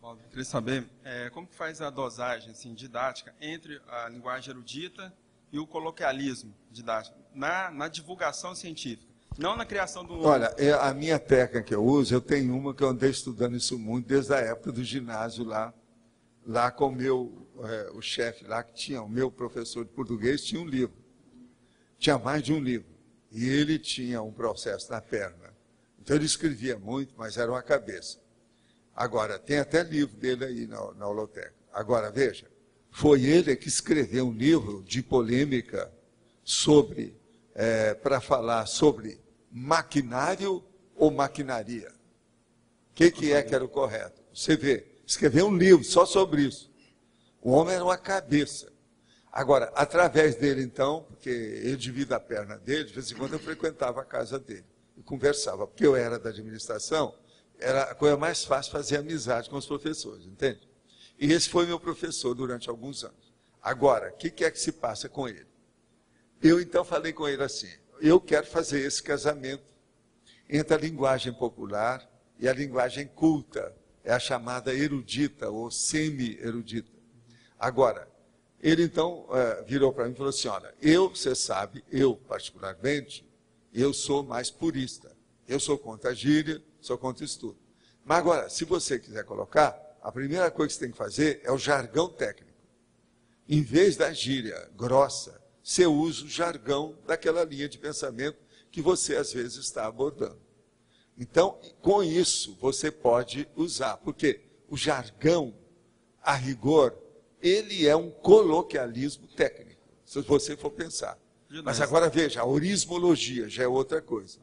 Bom, eu queria saber como que faz a dosagem assim, didática entre a linguagem erudita e o coloquialismo didático na divulgação científica. Não na criação do... Olha, a minha técnica que eu uso, eu tenho uma que eu andei estudando isso muito desde a época do ginásio lá com o chefe lá, que tinha, o meu professor de português, tinha um livro. Tinha mais de um livro. E ele tinha um processo na perna. Então ele escrevia muito, mas era uma cabeça. Agora, tem até livro dele aí na holoteca. Agora, veja, foi ele que escreveu um livro de polêmica para falar sobre maquinário ou maquinaria. O que era o correto? Você vê, escreveu um livro só sobre isso. O homem era uma cabeça. Agora, através dele, então, porque eu divido a perna dele, de vez em quando eu frequentava a casa dele e conversava, porque eu era da administração, era a coisa mais fácil fazer amizade com os professores, entende? E esse foi meu professor durante alguns anos. Agora, o que é que se passa com ele? Eu, então, falei com ele assim, eu quero fazer esse casamento entre a linguagem popular e a linguagem culta, é a chamada erudita ou semi-erudita. Agora, ele então virou para mim e falou assim, olha, você sabe, eu particularmente, eu sou mais purista. Eu sou contra a gíria, sou contra isso tudo. Mas agora, se você quiser colocar, a primeira coisa que você tem que fazer é o jargão técnico. Em vez da gíria grossa, você usa o jargão daquela linha de pensamento que você às vezes está abordando. Então, com isso, você pode usar, porque o jargão, a rigor, ele é um coloquialismo técnico, se você for pensar. Mas agora veja, a orismologia já é outra coisa.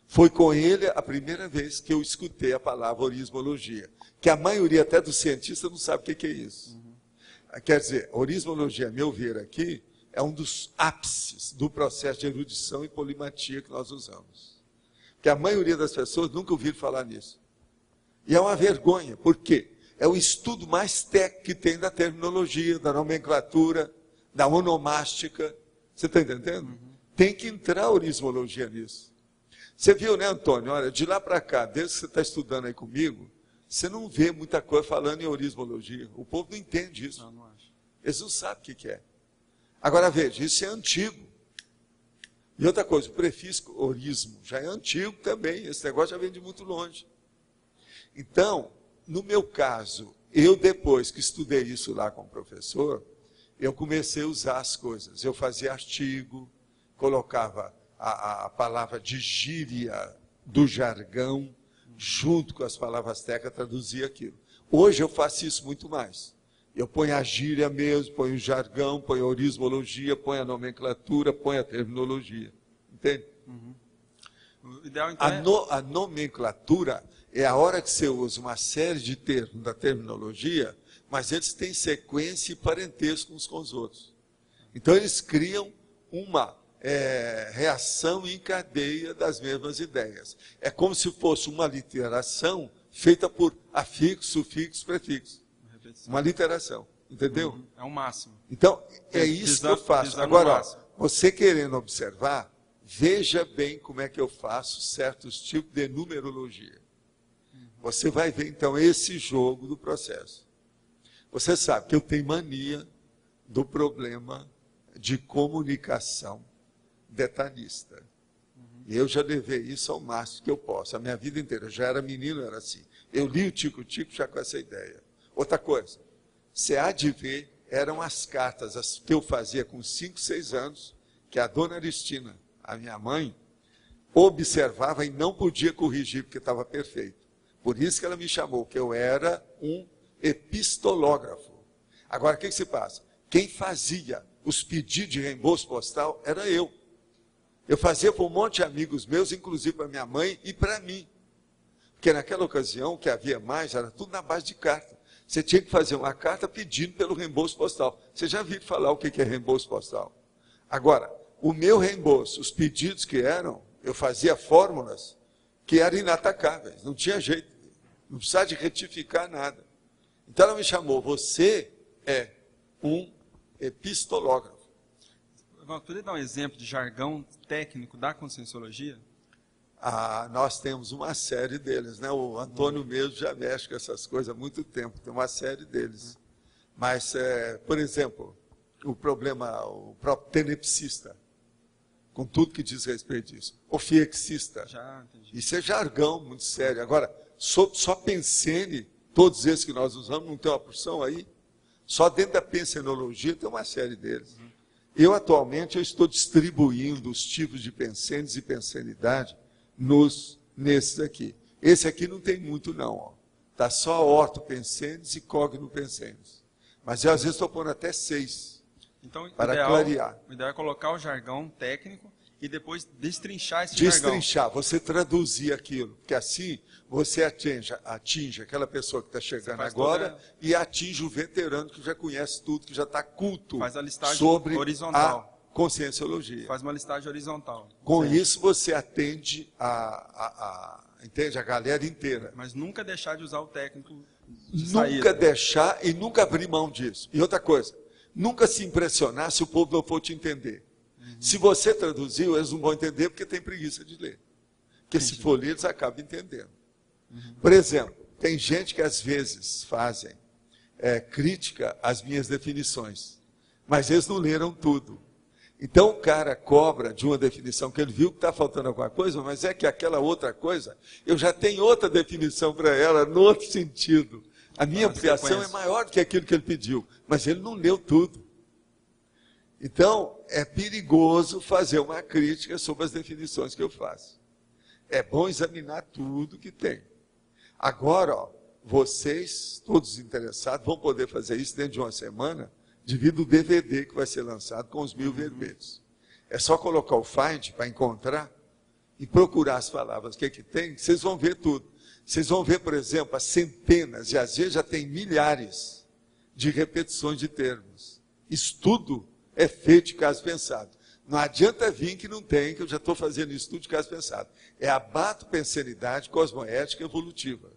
Foi com ele a primeira vez que eu escutei a palavra orismologia, que a maioria até dos cientistas não sabe o que é isso. Quer dizer, a orismologia, a meu ver aqui, é um dos ápices do processo de erudição e polimatia que nós usamos. Que a maioria das pessoas nunca ouviram falar nisso. E é uma vergonha, por quê? É o estudo mais técnico que tem da terminologia, da nomenclatura, da onomástica. Você está entendendo? Tem que entrar a orismologia nisso. Você viu, né, Antônio? Olha, de lá para cá, desde que você está estudando aí comigo, você não vê muita coisa falando em orismologia. O povo não entende isso. Não acho. Eles não sabem o que é. Agora, veja, isso é antigo. E outra coisa, o prefixo orismo já é antigo também. Esse negócio já vem de muito longe. Então, no meu caso, eu depois que estudei isso lá com o professor, eu comecei a usar as coisas. Eu fazia artigo, colocava a palavra de gíria do jargão, junto com as palavras técnicas, traduzia aquilo. Hoje eu faço isso muito mais. Eu ponho a gíria mesmo, ponho o jargão, ponho a orismologia, ponho a nomenclatura, ponho a terminologia. Entende? O ideal, então, A nomenclatura é a hora que você usa uma série de termos da terminologia, mas eles têm sequência e parentesco uns com os outros. Então eles criam uma reação em cadeia das mesmas ideias. É como se fosse uma literação feita por afixo, sufixo, prefixo. Uma literação, entendeu? é o máximo. Então, é isso que eu faço. Agora, você querendo observar, veja bem como é que eu faço certos tipos de numerologia. Você vai ver, então, esse jogo do processo. Você sabe que eu tenho mania do problema de comunicação detalhista. E eu já levei isso ao máximo que eu posso. A minha vida inteira, eu já era menino, era assim. Eu li o Tico-Tico já com essa ideia. Outra coisa, você há de ver, eram as cartas as que eu fazia com 5, 6 anos, que a dona Aristina, a minha mãe, observava e não podia corrigir, porque estava perfeito. Por isso que ela me chamou, que eu era um epistológrafo. Agora, o que se passa? Quem fazia os pedidos de reembolso postal era eu. Eu fazia para um monte de amigos meus, inclusive para minha mãe e para mim. Porque naquela ocasião, o que havia mais, era tudo na base de carta. Você tinha que fazer uma carta pedindo pelo reembolso postal. Você já viu falar o que é reembolso postal? Agora, o meu reembolso, os pedidos que eram, eu fazia fórmulas que eram inatacáveis. Não tinha jeito. Não precisava de retificar nada. Então ela me chamou, você é um epistológrafo. Poderia dar um exemplo de jargão técnico da Conscienciologia? Nós temos uma série deles, né? O Antônio mesmo já mexe com essas coisas há muito tempo, tem uma série deles. Mas, por exemplo, o próprio tenepsista. com tudo que diz respeito disso. Ofiexista. Já entendi. Isso é jargão muito sério. Agora, só pensene, todos esses que nós usamos, não tem uma porção aí? Só dentro da pensenologia tem uma série deles. Eu, atualmente, eu estou distribuindo os tipos de pensenes e pensenidade nesses aqui. Esse aqui não tem muito, não. Está só ortopensenes e cognopensenes. Mas eu, às vezes, estou pondo até 6, Então, para clarear. O ideal é colocar o jargão técnico e depois destrinchar esse jargão. Destrinchar, você traduzir aquilo, porque assim você atinge aquela pessoa que está chegando agora e atinge o veterano que já conhece tudo, que já está culto Faz a listagem sobre horizontal. a conscienciologia. Faz uma listagem horizontal. Com Certo. isso você atende entende, a galera inteira. Mas nunca deixar de usar o técnico de Nunca saída. deixar e nunca abrir mão disso. E outra coisa, nunca se impressionar se o povo não for te entender. Se você traduziu, eles não vão entender porque tem preguiça de ler. Porque se for ler, eles acabam entendendo. Por exemplo, tem gente que às vezes fazem crítica às minhas definições, mas eles não leram tudo. Então o cara cobra de uma definição que ele viu que está faltando alguma coisa, mas é que aquela outra coisa, eu já tenho outra definição para ela, no outro sentido. A minha ampliação é maior do que aquilo que ele pediu, mas ele não leu tudo. Então, é perigoso fazer uma crítica sobre as definições que eu faço. É bom examinar tudo que tem. Agora, vocês, todos interessados, vão poder fazer isso dentro de uma semana, devido ao DVD que vai ser lançado com os 1000 verbetes. É só colocar o Find para encontrar e procurar as palavras, o que tem, vocês vão ver tudo. Vocês vão ver, por exemplo, as centenas, e às vezes já tem milhares de repetições de termos. Isso tudo é feito de caso pensado. Não adianta vir que não tem, que eu já estou fazendo isso tudo de caso pensado. É a batopensenidade cosmoética evolutiva.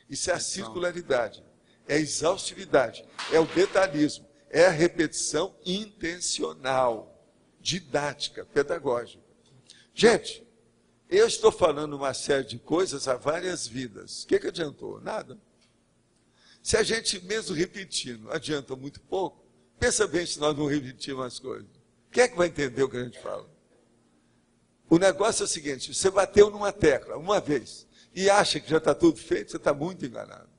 Isso é a circularidade, é a exaustividade, é o detalhismo, é a repetição intencional, didática, pedagógica. Gente, eu estou falando uma série de coisas há várias vidas. O que adiantou? Nada. Se a gente, mesmo repetindo, adianta muito pouco, pensa bem se nós não repetimos as coisas. Quem é que vai entender o que a gente fala? O negócio é o seguinte, você bateu numa tecla uma vez e acha que já está tudo feito, você está muito enganado.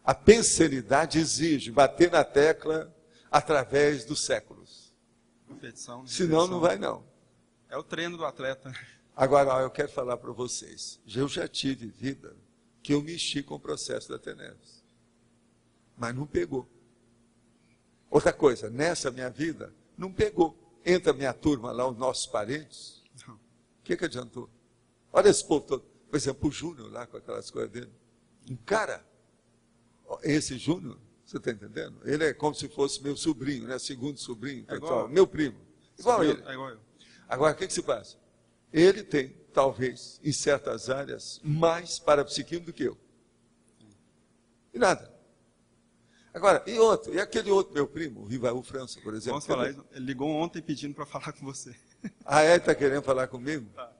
A pensenidade exige bater na tecla através dos séculos. Repetição, senão não vai não. É o treino do atleta. Agora, eu quero falar para vocês. Eu já tive vida que eu mexi com o processo da Teneves. Mas não pegou. Outra coisa, nessa minha vida, não pegou. Entra a minha turma lá, os nossos parentes. Não. O que adiantou? Olha esse povo todo. Por exemplo, o Júnior lá com aquelas coisas dele. Um cara, esse Júnior, você está entendendo? Ele é como se fosse meu sobrinho, né? Segundo sobrinho, igual, meu primo. Igual a ele. É igual eu. Agora, o que se passa? Ele tem, talvez, em certas áreas, mais parapsiquismo do que eu. E nada. Agora, e aquele outro meu primo, o Rivaú França, por exemplo? Vamos falar isso. Ele ligou ontem pedindo para falar com você. Ah, ele está querendo falar comigo? Tá.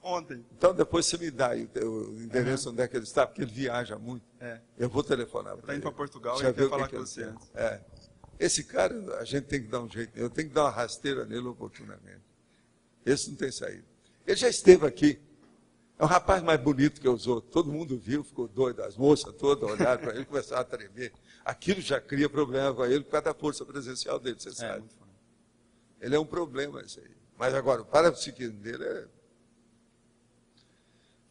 Ontem. Então, depois você me dá aí o endereço onde é que ele está, porque ele viaja muito. É. Eu vou telefonar para Está ele. indo para Portugal e Já quer viu falar que com ele você quer. antes. É. Esse cara, a gente tem que dar um jeito. Eu tenho que dar uma rasteira nele oportunamente. Esse não tem saída. Ele já esteve aqui. É o rapaz mais bonito que eu usou. Todo mundo viu, ficou doido. As moças todas olharam para ele, começaram a tremer. Aquilo já cria problema com ele por causa da força presencial dele, você sabe. Muito forte. Ele é um problema isso aí. Mas agora, o parapsiquismo dele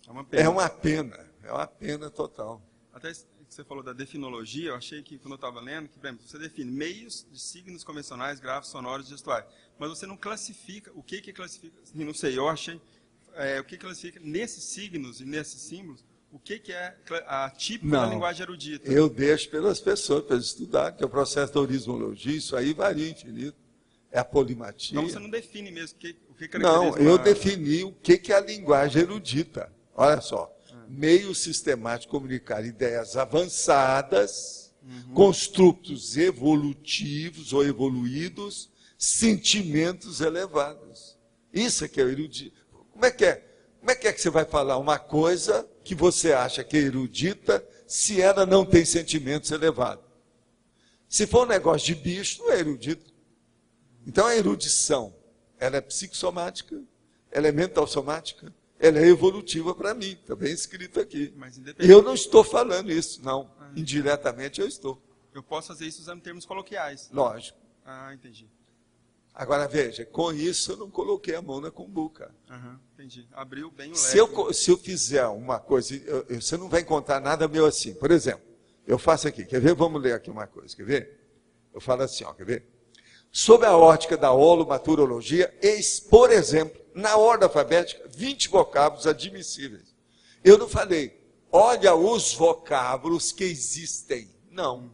É uma pena. é uma pena total. Até que você falou da definologia, eu achei que, quando eu estava lendo, que, por exemplo, você define meios de signos convencionais, grafos, sonoros e gestuais. Mas você não classifica, o que classifica, não sei, eu achei, o que classifica nesses signos e nesses símbolos, o que é a típica da linguagem erudita. Eu deixo pelas pessoas, para eles estudarem, que é o processo da orismologia, isso aí varia infinito. É a polimatia. Então você não define mesmo o que caracteriza... Não, eu defini o que é a linguagem erudita. Olha só. Meio sistemático de comunicar ideias avançadas, construtos evolutivos ou evoluídos, sentimentos elevados. Isso é que é erudito. Como é que é? Como é que você vai falar uma coisa que você acha que é erudita se ela não tem sentimentos elevados? Se for um negócio de bicho, não é erudito. Então a erudição Ela é psicossomática, ela é mental somática, ela é evolutiva para mim, está bem escrito aqui. Mas E independente. eu não estou falando isso, não. Indiretamente eu estou. Eu posso fazer isso usando termos coloquiais. Lógico. Ah, entendi. Agora veja, com isso eu não coloquei a mão na cumbuca. Aham, entendi. Abriu bem o Se leque. eu fizer uma coisa, você não vai encontrar nada meu assim. Por exemplo, eu faço aqui, quer ver? Vamos ler aqui uma coisa, quer ver? Eu falo assim, ó, quer ver? Sob a ótica da holomaturologia, eis, por exemplo, na ordem alfabética, 20 vocábulos admissíveis. Eu não falei, olha os vocábulos que existem. Não.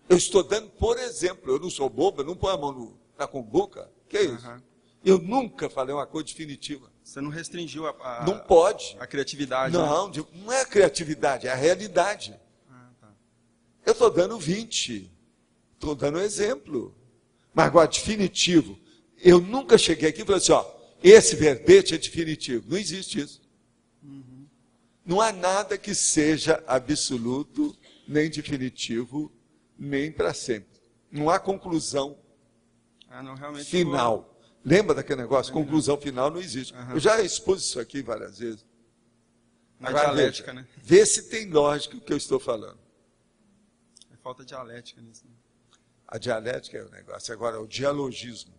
Eu estou dando, por exemplo, eu não sou bobo, eu não ponho a mão na cumbuca. Que é isso? Aham. Eu nunca falei uma coisa definitiva. Você não restringiu Não pode. a criatividade. Né? Não, não é a criatividade, é a realidade. Ah, tá. Eu estou dando 20. Estou dando exemplo. Mas agora, definitivo. Eu nunca cheguei aqui e falei assim, ó, esse verbete é definitivo. Não existe isso. Não há nada que seja absoluto, nem definitivo, nem para sempre. Não há conclusão Ah, não, realmente. final. Lembra daquele negócio? Conclusão final não existe. Eu já expus isso aqui várias vezes. Na Agora, dialética, veja, né? vê se tem lógica o que eu estou falando. É falta de dialética nisso. Né? A dialética é o negócio. Agora, o dialogismo.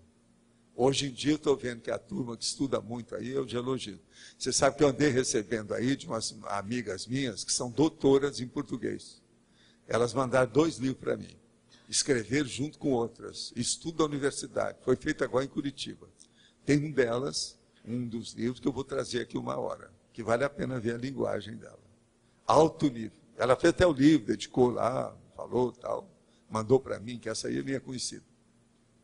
Hoje em dia, eu estou vendo que a turma que estuda muito aí é o dialogismo. Você sabe que eu andei recebendo aí de umas amigas minhas que são doutoras em português. Elas mandaram 2 livros para mim. Escrever junto com outras. Estudo da universidade. Foi feito agora em Curitiba. Tem um delas, um dos livros, que eu vou trazer aqui uma hora. Que vale a pena ver a linguagem dela. Alto nível. Ela fez até o livro, dedicou lá, falou tal. Mandou para mim, que essa aí é minha conhecida.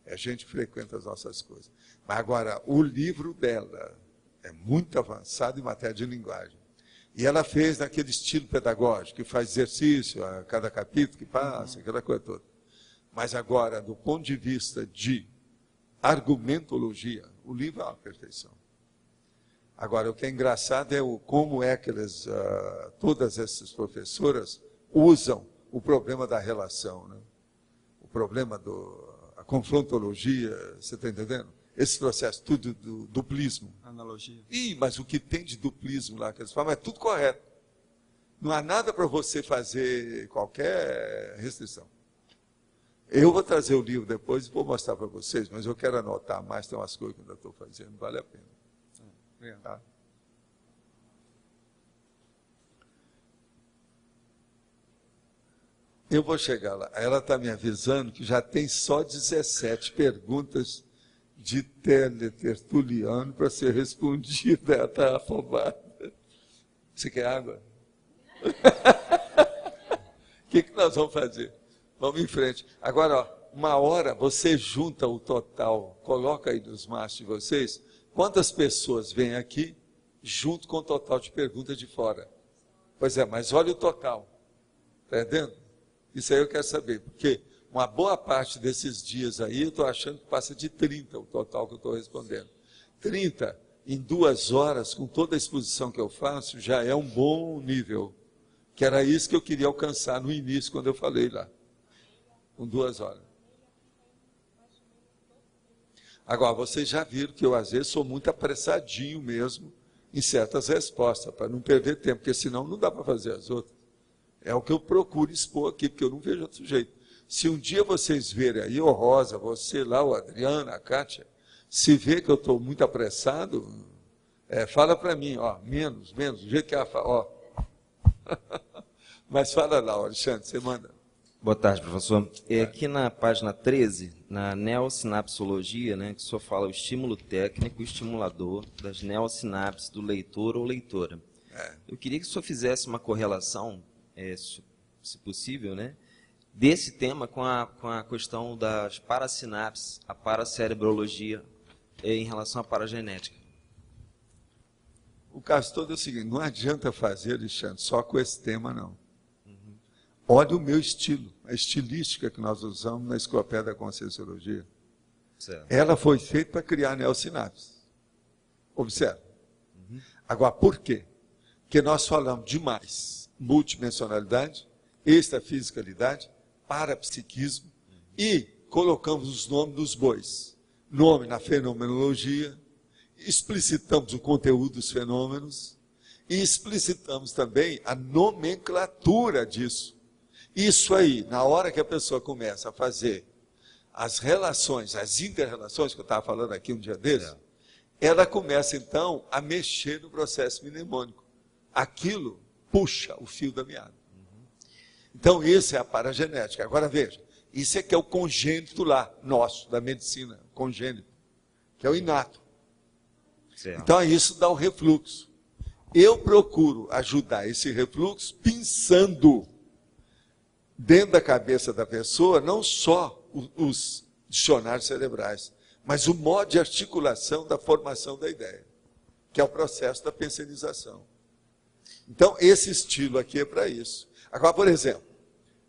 É gente que frequenta as nossas coisas. Mas agora, o livro dela é muito avançado em matéria de linguagem. E ela fez naquele estilo pedagógico, que faz exercício a cada capítulo que passa, aquela coisa toda. Mas agora, do ponto de vista de argumentologia, o livro é uma perfeição. Agora, o que é engraçado é como é que eles, todas essas professoras usam o problema da relação, né? O problema a confrontologia, você está entendendo? Esse processo, tudo do duplismo. Analogia. Mas o que tem de duplismo lá, que eles falam, é tudo correto. Não há nada para você fazer qualquer restrição. Eu vou trazer o livro depois e vou mostrar para vocês, mas eu quero anotar mais, tem umas coisas que eu ainda estou fazendo, vale a pena. Tá? Eu vou chegar lá. Ela está me avisando que já tem só 17 perguntas de Tertuliano para ser respondida. Ela está afobada. Você quer água? O que nós vamos fazer? Vamos em frente. Agora, ó, uma hora você junta o total, coloca aí nos machos de vocês, quantas pessoas vêm aqui junto com o total de perguntas de fora. Pois é, mas olha o total. Está entendendo? Isso aí eu quero saber, porque uma boa parte desses dias aí, eu estou achando que passa de 30 o total que eu estou respondendo. 30 em 2 horas, com toda a exposição que eu faço, já é um bom nível. Que era isso que eu queria alcançar no início, quando eu falei lá. Com 2 horas. Agora, vocês já viram que eu, às vezes, sou muito apressadinho mesmo em certas respostas, para não perder tempo, porque senão não dá para fazer as outras. É o que eu procuro expor aqui, porque eu não vejo outro jeito. Se um dia vocês verem aí, ô Rosa, você lá, o Adriano, a Kátia, se vê que eu estou muito apressado, fala para mim, ó, menos, do jeito que ela fala, ó. Mas fala lá, Alexandre, você manda. Boa tarde, professor. Aqui na página 13, na neossinapsologia, né, que o senhor fala o estímulo técnico, o estimulador das neossinapses do leitor ou leitora. Eu queria que o senhor fizesse uma correlação, se possível, né, desse tema com a questão das parasinapses, a paracerebrologia, em relação à paragenética. O caso todo é o seguinte, não adianta fazer, Alexandre, só com esse tema, não. Olha o meu estilo, a estilística que nós usamos na Enciclopédia da Conscienciologia. Certo. Ela foi feita para criar neossinapses. Observe. Agora, por quê? Porque nós falamos demais multidimensionalidade, extrafisicalidade, parapsiquismo e colocamos os nomes dos bois. nome na fenomenologia, explicitamos o conteúdo dos fenômenos e explicitamos também a nomenclatura disso. Isso aí, na hora que a pessoa começa a fazer as relações, as inter-relações, que eu estava falando aqui um dia desses, ela começa então a mexer no processo mnemônico. Aquilo puxa o fio da meada. Então, isso é a paragenética. Agora veja, isso é que é o congênito lá, nosso, da medicina, congênito, que é o inato. Certo. Então, isso dá o refluxo. Eu procuro ajudar esse refluxo pensando dentro da cabeça da pessoa, não só os dicionários cerebrais, mas o modo de articulação da formação da ideia, que é o processo da pensenização. Então, esse estilo aqui é para isso. Agora, por exemplo,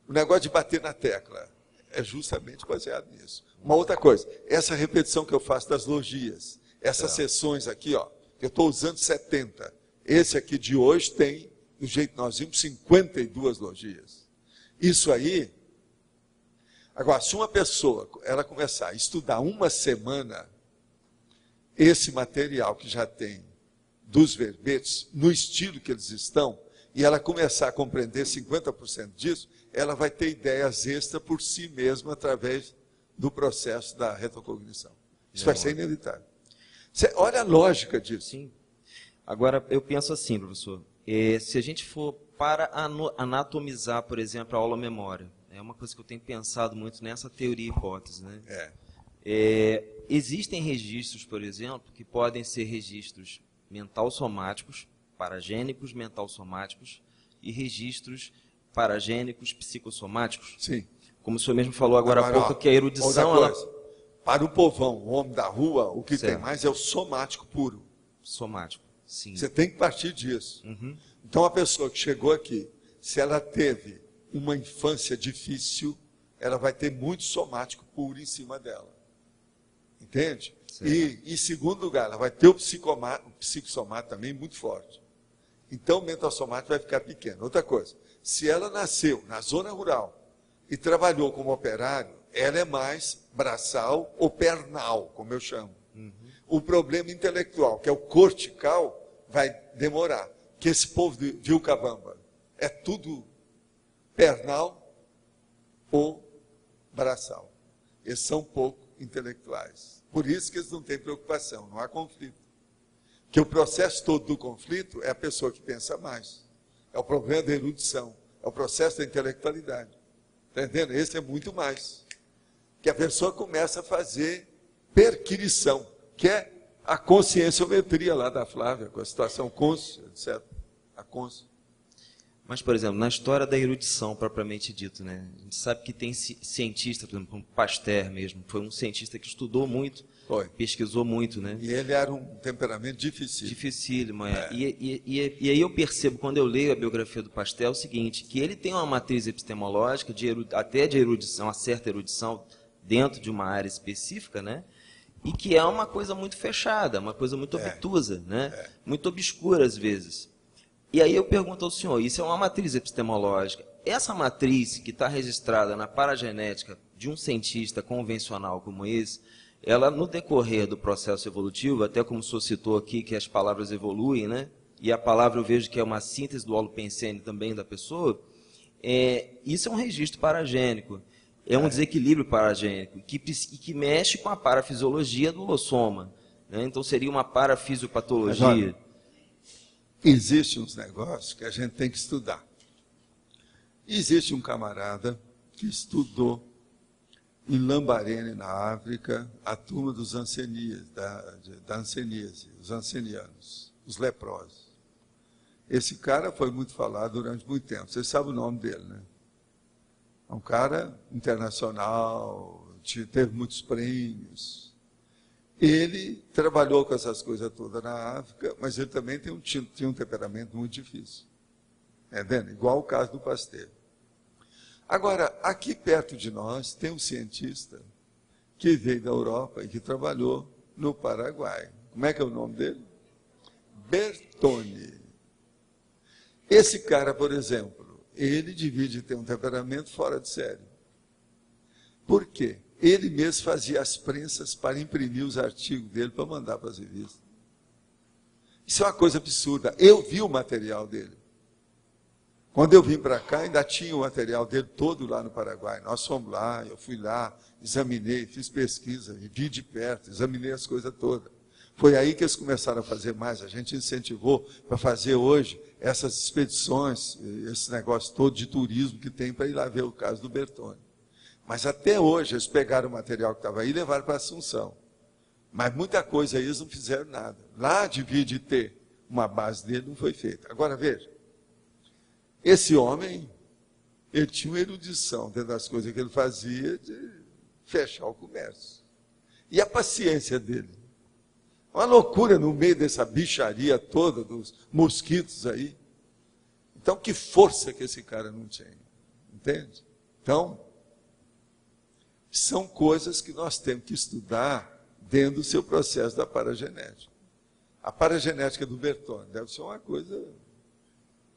o negócio de bater na tecla é justamente baseado nisso. Uma outra coisa, essa repetição que eu faço das logias, essas sessões aqui, ó, eu estou usando 70. Esse aqui de hoje tem, do jeito que nós vimos, 52 logias. Isso aí. Agora, se uma pessoa ela começar a estudar uma semana esse material que já tem dos verbetes, no estilo que eles estão, e ela começar a compreender 50% disso, ela vai ter ideias extras por si mesma através do processo da retrocognição. Isso vai ser inevitável. Olha a lógica disso. Sim. Agora, eu penso assim, professor, se a gente for para anatomizar, por exemplo, a aula-memória, é uma coisa que eu tenho pensado muito nessa teoria e hipótese, né? Existem registros, por exemplo, que podem ser registros mental-somáticos, paragênicos mental-somáticos, e registros paragênicos psicossomáticos. Sim. Como o senhor mesmo falou agora há pouco, que a erudição... Para o povão, o homem da rua, o que Certo. tem mais é o somático puro. Somático, sim. Você tem que partir disso. Uhum. Então, a pessoa que chegou aqui, se ela teve uma infância difícil, ela vai ter muito somático puro em cima dela. Entende? E, em segundo lugar, ela vai ter o psicossomático também muito forte. Então, o mental somático vai ficar pequeno. Outra coisa, se ela nasceu na zona rural e trabalhou como operário, ela é mais braçal ou pernal, como eu chamo. O problema intelectual, que é o cortical, vai demorar. Que esse povo de Vilcabamba é tudo pernal ou braçal. Eles são pouco intelectuais. Por isso que eles não têm preocupação, não há conflito. Que o processo todo do conflito é a pessoa que pensa mais. É o problema da erudição, é o processo da intelectualidade. Está entendendo? Esse é muito mais. Que a pessoa começa a fazer perquirição, que é a conscienciometria lá da Flávia, com a situação cônscia, etc. A cônscia. Mas, por exemplo, na história da erudição, propriamente dito, né? A gente sabe que tem cientista, por exemplo, como Pasteur mesmo, foi um cientista que estudou muito, pesquisou muito, né? E ele era um temperamento difícil. Dificílimo, é. E aí eu percebo, quando eu leio a biografia do Pasteur, o seguinte, que ele tem uma matriz epistemológica, até de erudição, uma certa erudição, dentro de uma área específica, né? E que é uma coisa muito fechada, uma coisa muito obtusa, né? Muito obscura às vezes. E aí eu pergunto ao senhor, isso é uma matriz epistemológica. Essa matriz que está registrada na paragenética de um cientista convencional como esse, ela no decorrer do processo evolutivo, até como o senhor citou aqui que as palavras evoluem, né? E a palavra eu vejo que é uma síntese do holopensene também da pessoa, isso é um registro paragênico. É um desequilíbrio paragênico que mexe com a parafisiologia do lossoma, né? Então seria uma parafisiopatologia. Agora, existem uns negócios que a gente tem que estudar. Existe um camarada que estudou em Lambarene, na África, a turma dos anseníase, da anseníase, os ancenianos, os leprosos. Esse cara foi muito falado durante muito tempo. Você sabe o nome dele, né? É um cara internacional, teve muitos prêmios. Ele trabalhou com essas coisas todas na África, mas ele também tinha um temperamento muito difícil. Entende? Igual o caso do Pasteur. Agora, aqui perto de nós, tem um cientista que veio da Europa e que trabalhou no Paraguai. Como é que é o nome dele? Bertone. Esse cara, por exemplo, ele divide ter um temperamento fora de série. Por quê? Ele mesmo fazia as prensas para imprimir os artigos dele para mandar para as revistas. Isso é uma coisa absurda. Eu vi o material dele. Quando eu vim para cá, ainda tinha o material dele todo lá no Paraguai. Nós fomos lá, eu fui lá, examinei, fiz pesquisa, vi de perto, examinei as coisas todas. Foi aí que eles começaram a fazer mais. A gente incentivou para fazer hoje essas expedições, esse negócio todo de turismo que tem para ir lá ver o caso do Bertone. Mas até hoje eles pegaram o material que estava aí e levaram para Assunção. Mas muita coisa aí eles não fizeram nada. Lá devia de ter uma base dele, não foi feita. Agora veja, esse homem, ele tinha uma erudição dentro das coisas que ele fazia de fechar o comércio. E a paciência dele. Uma loucura no meio dessa bicharia toda, dos mosquitos aí. Então, que força que esse cara não tinha. Entende? Então, são coisas que nós temos que estudar dentro do seu processo da paragenética. A paragenética do Bertone deve ser uma coisa,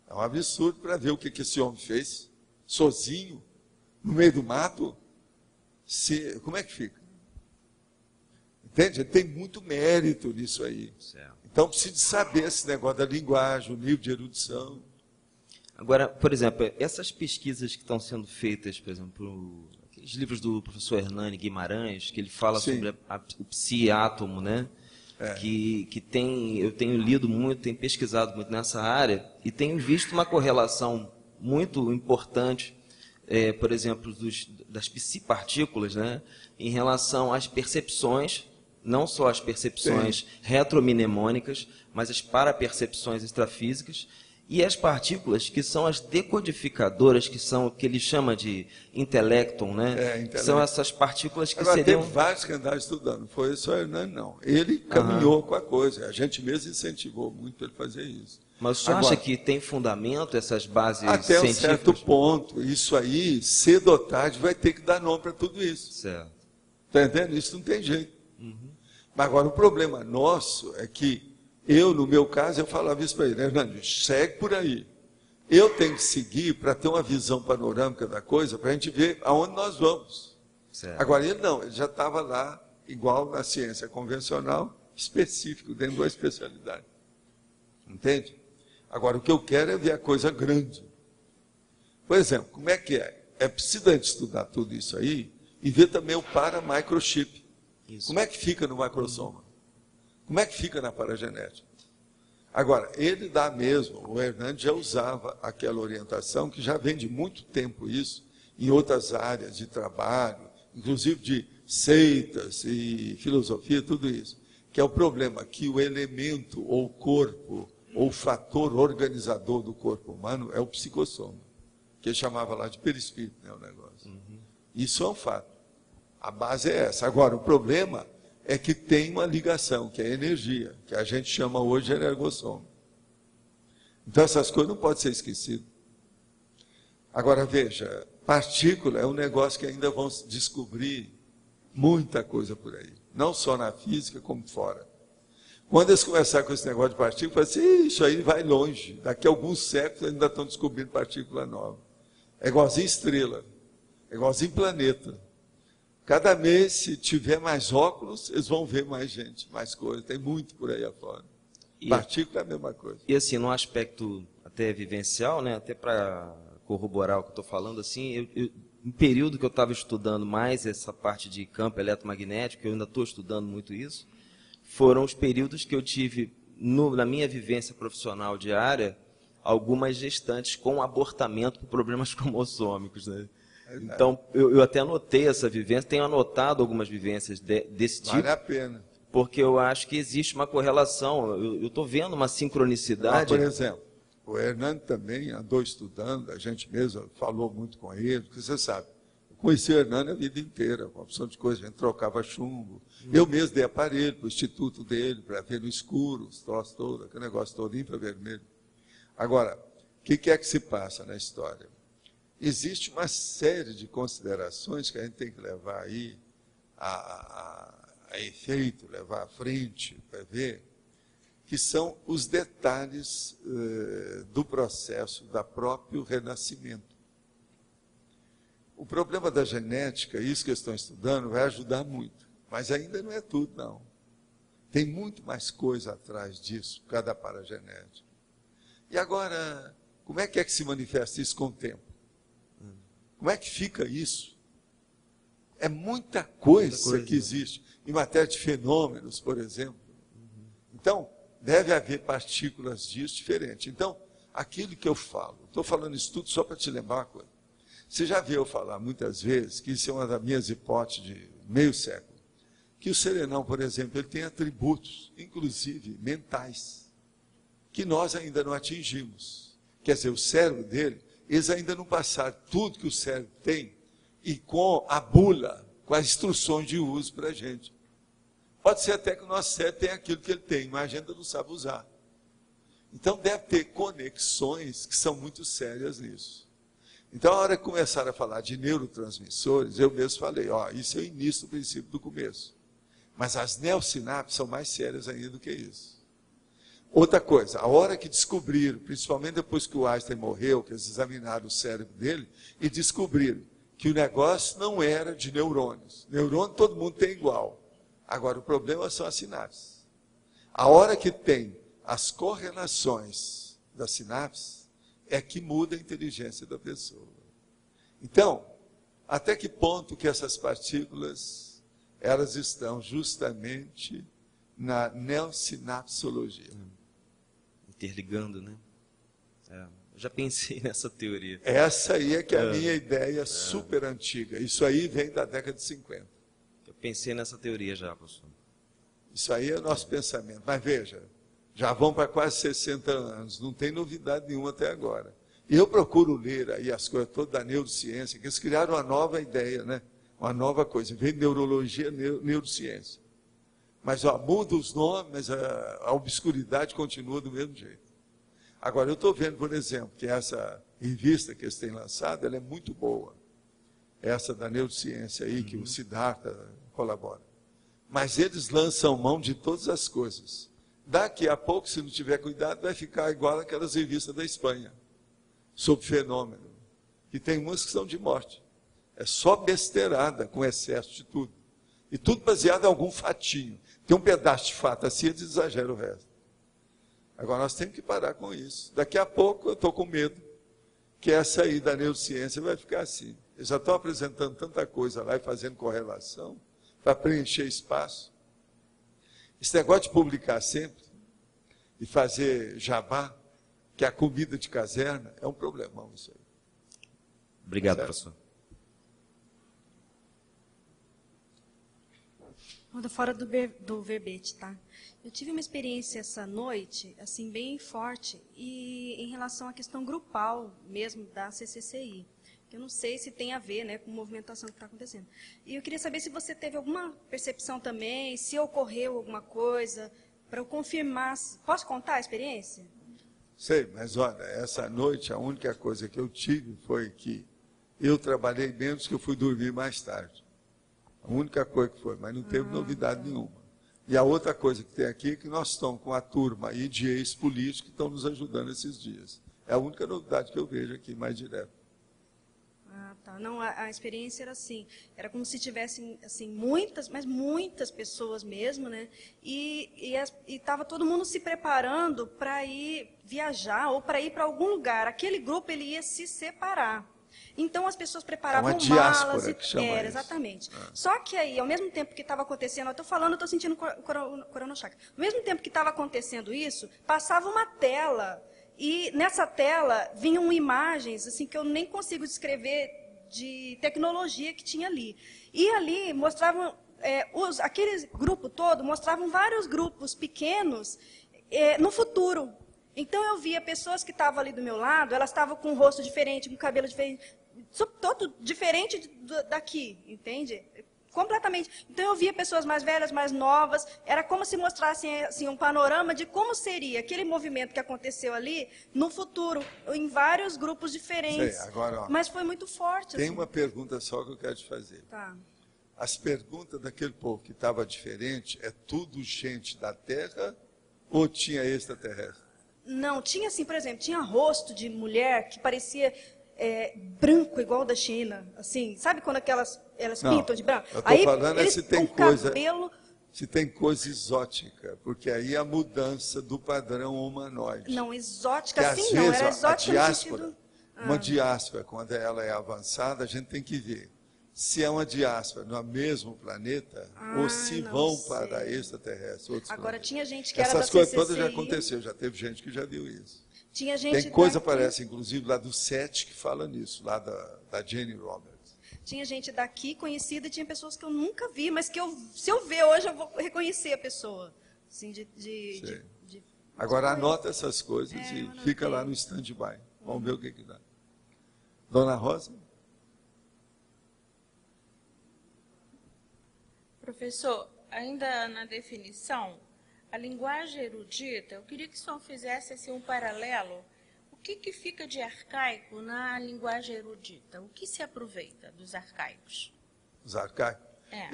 é um absurdo para ver o que esse homem fez, sozinho, no meio do mato. Como é que fica? Entende? Tem muito mérito nisso aí. Certo. Então, precisa saber esse negócio da linguagem, o nível de erudição. Agora, por exemplo, essas pesquisas que estão sendo feitas, por exemplo, aqueles livros do professor Hernani Guimarães, que ele fala Sim. sobre o psiátomo, né? Que eu tenho lido muito, tenho pesquisado muito nessa área e tenho visto uma correlação muito importante, por exemplo, das psipartículas, né? Em relação às percepções, não só as percepções retromnemônicas, mas as parapercepções extrafísicas, e as partículas que são as decodificadoras, que são o que ele chama de intelecton, né? Intelecton. São essas partículas que Agora, seriam... tem vários que andaram estudando, não foi só o Hernani, não. Ele caminhou com a coisa, a gente mesmo incentivou muito para ele fazer isso. Mas o senhor acha que tem fundamento essas bases até científicas? um certo ponto, isso aí, cedo ou tarde, vai ter que dar nome para tudo isso. Certo. Está entendendo? Isso não tem jeito. Mas agora, o problema nosso é que eu, no meu caso, eu falava isso para ele, Hernani, segue por aí. Eu tenho que seguir para ter uma visão panorâmica da coisa, para a gente ver aonde nós vamos. Certo. Agora, ele não, ele já estava lá, igual na ciência convencional, específico, dentro da especialidade. Entende? Agora, o que eu quero é ver a coisa grande. Por exemplo, como é que é? É preciso a gente estudar tudo isso aí e ver também o para-microchip. Isso. Como é que fica no macrosoma? Como é que fica na paragenética? Agora, ele dá mesmo, o Hernani já usava aquela orientação, que já vem de muito tempo isso, em outras áreas de trabalho, inclusive de seitas e filosofia, tudo isso. Que é o problema que o elemento ou corpo, ou fator organizador do corpo humano é o psicossoma, que ele chamava lá de perispírito, né, o negócio. Isso é um fato. A base é essa. Agora, o problema é que tem uma ligação, que é a energia, que a gente chama hoje de energossoma. Então, essas coisas não podem ser esquecidas. Agora, veja, partícula é um negócio que ainda vão descobrir muita coisa por aí. Não só na física, como fora. Quando eles começaram com esse negócio de partícula, eu falei assim, isso aí vai longe. Daqui a alguns séculos ainda estão descobrindo partícula nova. É igualzinho estrela, é igualzinho planeta. Cada mês, se tiver mais óculos, eles vão ver mais gente, mais coisa. Tem muito por aí afora. Partícula é a mesma coisa. E assim, no aspecto até vivencial, né, até para corroborar o que eu estou falando, assim, um período que eu estava estudando mais essa parte de campo eletromagnético, eu ainda estou estudando muito isso, foram os períodos que eu tive na minha vivência profissional diária, algumas gestantes com abortamento por problemas cromossômicos, né? Então, eu até anotei essa vivência, tenho anotado algumas vivências desse tipo. Vale a pena. Porque eu acho que existe uma correlação, eu estou vendo uma sincronicidade. Por exemplo, o Hernani também andou estudando, a gente mesmo falou muito com ele, porque você sabe, eu conheci o Hernani a vida inteira, uma opção de coisa, a gente trocava chumbo. Eu mesmo dei aparelho para o instituto dele, para ver no escuro, os troços todos, aquele negócio todo infravermelho. Agora, o que é que se passa na história? Existe uma série de considerações que a gente tem que levar aí a efeito, levar à frente para ver, que são os detalhes do processo da próprio renascimento. O problema da genética, isso que eu estou estudando, vai ajudar muito. Mas ainda não é tudo, não. Tem muito mais coisa atrás disso, por causa da paragenética. E agora, como é que se manifesta isso com o tempo? Como é que fica isso? É muita coisa que existe. Em matéria de fenômenos, por exemplo. Então, deve haver partículas disso diferentes. Então, aquilo que eu falo, estou falando isso tudo só para te lembrar uma coisa. Você já viu eu falar muitas vezes, que isso é uma das minhas hipóteses de meio século, que o serenão, por exemplo, ele tem atributos, inclusive mentais, que nós ainda não atingimos. Quer dizer, o cérebro dele, eles ainda não passaram tudo que o cérebro tem, e com a bula, com as instruções de uso para a gente. Pode ser até que o nosso cérebro tenha aquilo que ele tem, mas a gente não sabe usar. Então deve ter conexões que são muito sérias nisso. Então, a hora que começaram a falar de neurotransmissores, eu mesmo falei, isso é o início do princípio do começo. Mas as neosinapses são mais sérias ainda do que isso. Outra coisa, a hora que descobriram, principalmente depois que o Einstein morreu, que eles examinaram o cérebro dele, e descobriram que o negócio não era de neurônios. Neurônio todo mundo tem igual. Agora, o problema são as sinapses. A hora que tem as correlações das sinapses, é que muda a inteligência da pessoa. Então, até que ponto que essas partículas, elas estão justamente na neosinapsologia. Interligando, né? Eu já pensei nessa teoria. Essa aí é que é a minha ideia super antiga. Isso aí vem da década de 50. Eu pensei nessa teoria já, professor. Isso aí é o nosso pensamento. Mas veja, já vão para quase 60 anos, não tem novidade nenhuma até agora. E eu procuro ler aí as coisas todas da neurociência, que eles criaram uma nova ideia, né? Uma nova coisa. Vem neurologia, neurociência. Mas muda os nomes, mas a obscuridade continua do mesmo jeito. Agora, eu estou vendo, por exemplo, que essa revista que eles têm lançado, ela é muito boa. Essa da neurociência aí, que o Siddhartha colabora. Mas eles lançam mão de todas as coisas. Daqui a pouco, se não tiver cuidado, vai ficar igual aquelas revistas da Espanha, sobre fenômeno, que tem umas que são de morte. É só besteirada, com excesso de tudo. E tudo baseado em algum fatinho. Tem um pedaço de fato assim, eles exageram o resto. Agora, nós temos que parar com isso. Daqui a pouco, eu estou com medo que essa aí da neurociência vai ficar assim. Eles já estão apresentando tanta coisa lá e fazendo correlação para preencher espaço. Esse negócio de publicar sempre e fazer jabá, que é a comida de caserna, é um problemão isso aí. Obrigado, certo? professor. Fora do verbete, tá? Eu tive uma experiência essa noite, assim, bem forte, e em relação à questão grupal mesmo da CCCI. Eu não sei se tem a ver, né, com a movimentação que está acontecendo. E eu queria saber se você teve alguma percepção também, se ocorreu alguma coisa, para eu confirmar. Posso contar a experiência? Sei, mas olha, essa noite a única coisa que eu tive foi que eu trabalhei menos, que eu fui dormir mais tarde. A única coisa que foi, mas não teve novidade nenhuma. E a outra coisa que tem aqui é que nós estamos com a turma aí de ex-políticos que estão nos ajudando esses dias. É a única novidade que eu vejo aqui, mais direto. Ah, tá. Não, a experiência era assim, era como se tivessem assim, muitas, mas muitas pessoas mesmo, né? E estava todo mundo se preparando para ir viajar ou para ir para algum lugar. Aquele grupo ele ia se separar. Então as pessoas preparavam malas e que chama era, isso. exatamente. Só que aí, ao mesmo tempo que estava acontecendo, eu estou falando, eu estou sentindo coronochakra. Ao mesmo tempo que estava acontecendo isso, passava uma tela e nessa tela vinham imagens assim que eu nem consigo descrever de tecnologia que tinha ali. E ali mostravam aquele grupo todo mostravam vários grupos pequenos no futuro. Então eu via pessoas que estavam ali do meu lado, elas estavam com um rosto diferente, com cabelo diferente, todo diferente daqui, entende? Completamente. Então eu via pessoas mais velhas, mais novas, era como se mostrassem assim, um panorama de como seria aquele movimento que aconteceu ali no futuro, em vários grupos diferentes. Sei, agora, mas foi muito forte. Tem assim. uma pergunta só que eu quero te fazer. Tá. As perguntas daquele povo que estava diferente, é tudo gente da Terra ou tinha extraterrestre? Não, tinha assim, por exemplo, tinha rosto de mulher que parecia branco igual da China, assim, sabe quando elas Não, pintam de branco? eu estou falando eles se tem com coisa, cabelo, se tem coisa exótica, porque aí a mudança do padrão humanoide. não, exótica Que assim às não, vezes era a exótica no diáspora, sentido... uma diáspora, quando ela é avançada, a gente tem que ver se é uma diáspora no mesmo planeta ou se não vão sei. para extraterrestres, outros Agora, planetas. tinha gente que era Essas da coisas CCCI, todas já aconteceu, já teve gente que já viu isso. tinha gente Tem coisa, daqui, parece, inclusive, lá do SET, que fala nisso, lá da Jenny Roberts. tinha gente daqui conhecida, tinha pessoas que eu nunca vi, mas que se eu ver hoje, eu vou reconhecer a pessoa. Assim, Sei. Agora, anota essas coisas e eu fica anotei. lá no stand-by. Vamos ver o que dá. Dona Rosa? Professor, ainda na definição, a linguagem erudita, eu queria que o senhor fizesse assim, um paralelo. O que fica de arcaico na linguagem erudita? O que se aproveita dos arcaicos? Os arcaicos? É.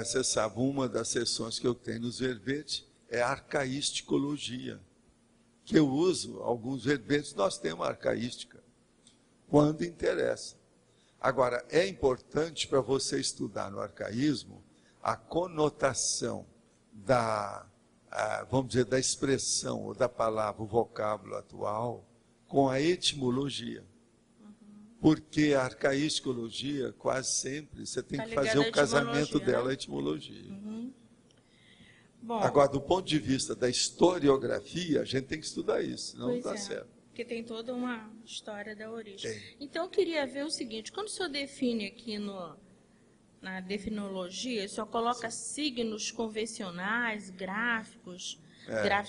Você sabe, uma das sessões que eu tenho nos verbetes é a arcaísticologia, que eu uso alguns verbetes, nós temos arcaística, quando interessa. Agora, é importante para você estudar no arcaísmo a conotação vamos dizer, da expressão ou da palavra, o vocábulo atual, com a etimologia. Porque a arcaísticologia, quase sempre, você tem que fazer o casamento dela, a etimologia. Bom, Agora, do ponto de vista da historiografia, a gente tem que estudar isso, senão não pois dá é, certo. porque tem toda uma história da origem. Tem. Então, eu queria ver o seguinte, quando o senhor define aqui na definologia, o senhor coloca signos convencionais, gráficos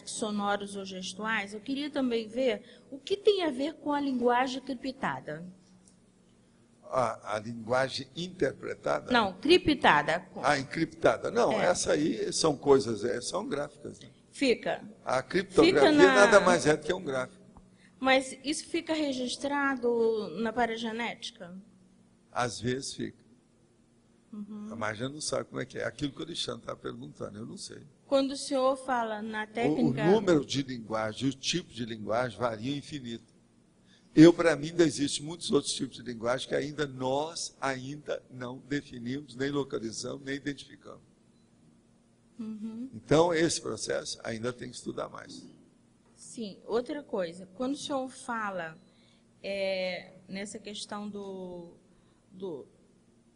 sonoros ou gestuais. Eu queria também ver o que tem a ver com a linguagem criptada. A linguagem interpretada? Não, criptada. Encriptada. Não, essa aí são coisas, são gráficas. Né? Fica. A criptografia nada mais é do que um gráfico. Mas isso fica registrado na paragenética? Às vezes fica. Mas já não sabe como é que é. Aquilo que o Alexandre está perguntando, eu não sei. Quando o senhor fala na técnica... O número de linguagem, o tipo de linguagem varia infinito. Para mim, ainda existem muitos outros tipos de linguagem que nós ainda não definimos, nem localizamos, nem identificamos. Então, esse processo ainda tem que estudar mais. Sim. Outra coisa, quando o senhor fala nessa questão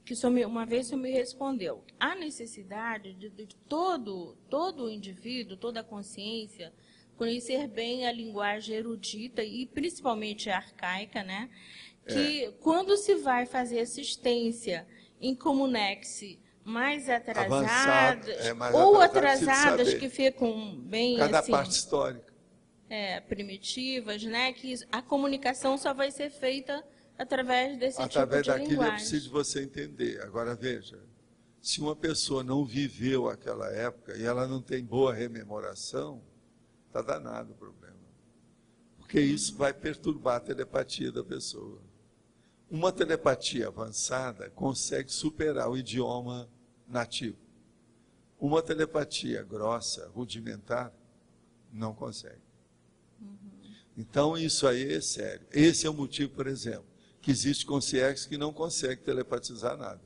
que uma vez o senhor me respondeu, a necessidade de todo o indivíduo, toda a consciência, conhecer bem a linguagem erudita e principalmente a arcaica, né? Que quando se vai fazer assistência em comunex mais atrasadas, mais ou atrasado, atrasadas que ficam bem cada assim, parte histórica. primitivas, né? Que a comunicação só vai ser feita através desse Através tipo de daquilo linguagem. é preciso você entender. Agora, veja, se uma pessoa não viveu aquela época e ela não tem boa rememoração, está danado o problema. Porque isso vai perturbar a telepatia da pessoa. Uma telepatia avançada consegue superar o idioma nativo. Uma telepatia grossa, rudimentar, não consegue. Então, isso aí é sério. Esse é o motivo, por exemplo, que existe consciência que não consegue telepatizar nada.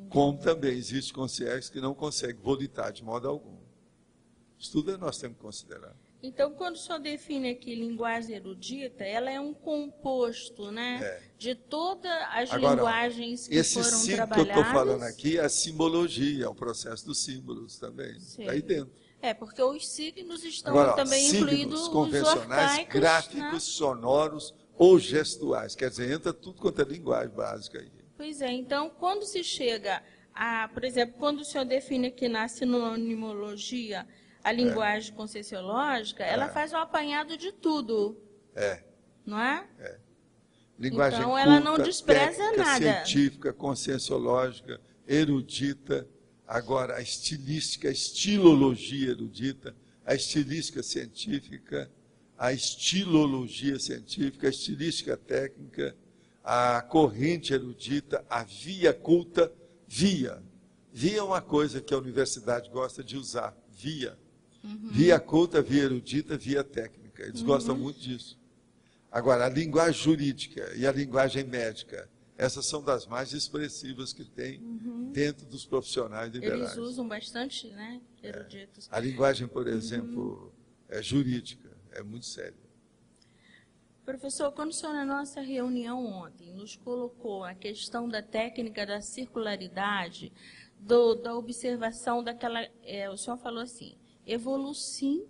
Como também existe consciência que não consegue volitar de modo algum. Isso tudo nós temos que considerar. Então, quando o senhor define aqui linguagem erudita, ela é um composto, né, de todas as linguagens que foram trabalhadas. Esse símbolo que eu estou falando aqui é a simbologia, é o processo dos símbolos também. Está aí dentro. Porque os signos estão também signos incluídos convencionais, arcaicos, gráficos, né? sonoros ou gestuais. Quer dizer, entra tudo quanto é linguagem básica aí. Pois é, então, quando se chega por exemplo, quando o senhor define aqui na sinonimologia a linguagem conscienciológica, ela faz um apanhado de tudo. Não é? Linguagem então, culta, ela não despreza técnica, nada. Científica, conscienciológica, erudita. Agora, a estilística, a estilologia erudita, a estilística científica, a estilologia científica, a estilística técnica, a corrente erudita, a via culta, via. Via é uma coisa que a universidade gosta de usar, via. Via culta, via erudita, via técnica. Eles gostam muito disso. Agora, a linguagem jurídica e a linguagem médica, essas são das mais expressivas que tem dentro dos profissionais liberais. Eles usam bastante, né, eruditos. A linguagem, por exemplo, jurídica, é muito séria. Professor, quando o senhor, na nossa reunião ontem, nos colocou a questão da técnica da circularidade, da observação daquela... o senhor falou assim, evolucim,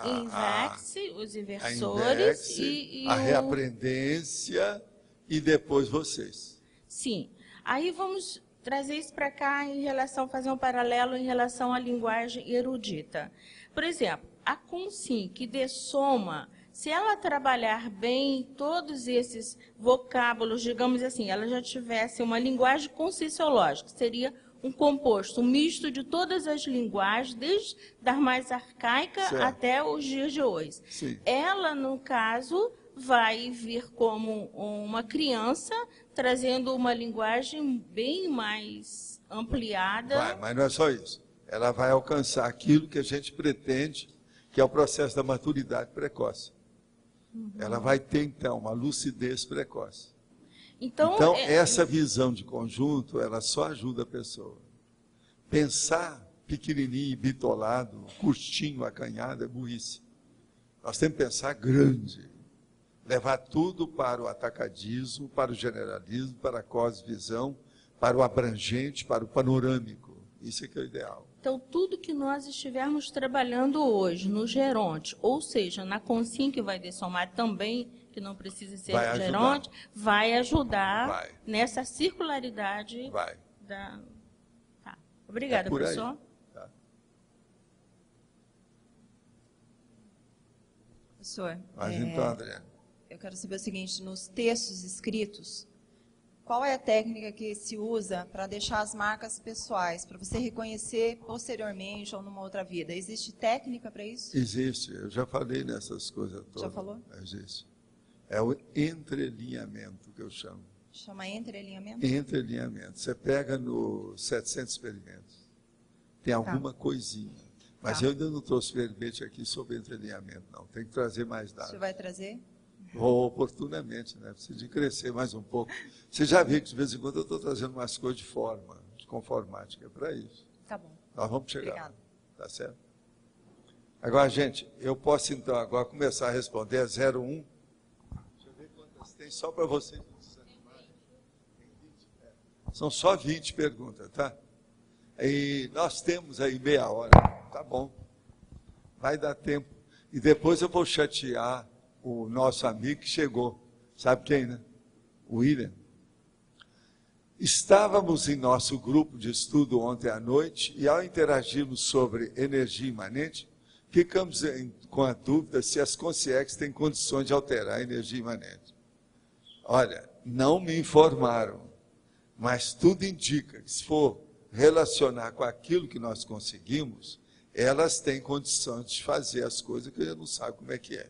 inverse, os inversores a reaprendência e depois vocês. Sim. Aí vamos trazer isso para cá em relação, fazer um paralelo em relação à linguagem erudita. Por exemplo, a consim, que dessoma, se ela trabalhar bem todos esses vocábulos, digamos assim, ela já tivesse uma linguagem conscienciológica, seria um composto, um misto de todas as linguagens, desde a mais arcaica até os dias de hoje. Sim. Ela, no caso, vai vir como uma criança, trazendo uma linguagem bem mais ampliada. Vai, mas não é só isso. Ela vai alcançar aquilo que a gente pretende, que é o processo da maturidade precoce. Ela vai ter, então, uma lucidez precoce. Então, essa visão de conjunto, ela só ajuda a pessoa. Pensar pequenininho, bitolado, curtinho, acanhado, é burrice. Nós temos que pensar grande. Levar tudo para o atacadismo, para o generalismo, para a cosvisão, para o abrangente, para o panorâmico. Isso é que é o ideal. Então, tudo que nós estivermos trabalhando hoje no geronte, ou seja, na consim que vai dessomar também, que não precisa ser geronte, vai ajudar nessa circularidade. Vai. Tá. Obrigada, professor. Tá. Professor, Mas então, Adriana, eu quero saber o seguinte, nos textos escritos, qual é a técnica que se usa para deixar as marcas pessoais, para você reconhecer posteriormente ou numa outra vida? Existe técnica para isso? existe. Eu já falei nessas coisas todas. Já falou? Existe. É o entrelinhamento que eu chamo. Chama entrelinhamento? Entrelinhamento. Você pega no 700 experimentos. Tem alguma coisinha. Mas eu ainda não trouxe verbete aqui sobre entrelinhamento, não. Tem que trazer mais dados. Você vai trazer? Oportunamente, né? Precisa de crescer mais um pouco. Você já viu que de vez em quando eu estou trazendo umas coisas de forma, de conformática, é para isso. Tá bom. Nós vamos chegar. Obrigada. Tá certo? Agora, gente, eu posso então agora começar a responder a 01. Deixa eu ver quantas tem, só para vocês. São só 20 perguntas, tá? E nós temos aí meia hora. Tá bom. Vai dar tempo. E depois eu vou chatear o nosso amigo que chegou. Sabe quem, né? O William. Estávamos em nosso grupo de estudo ontem à noite e ao interagirmos sobre energia imanente, ficamos com a dúvida se as consciências têm condições de alterar a energia imanente. Olha, não me informaram, mas tudo indica que se for relacionar com aquilo que nós conseguimos, elas têm condições de fazer as coisas que a gente não sabe como é que é.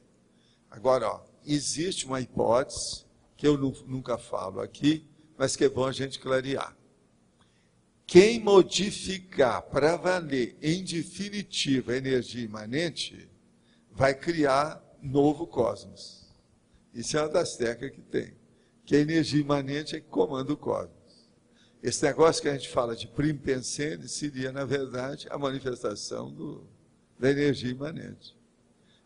Agora, existe uma hipótese, que eu nunca falo aqui, mas que é bom a gente clarear. Quem modificar para valer, em definitiva, a energia imanente, vai criar novo cosmos. Isso é uma das técnicas que tem. Que a energia imanente é que comanda o cosmos. Esse negócio que a gente fala de primo pensene seria, na verdade, a manifestação da energia imanente.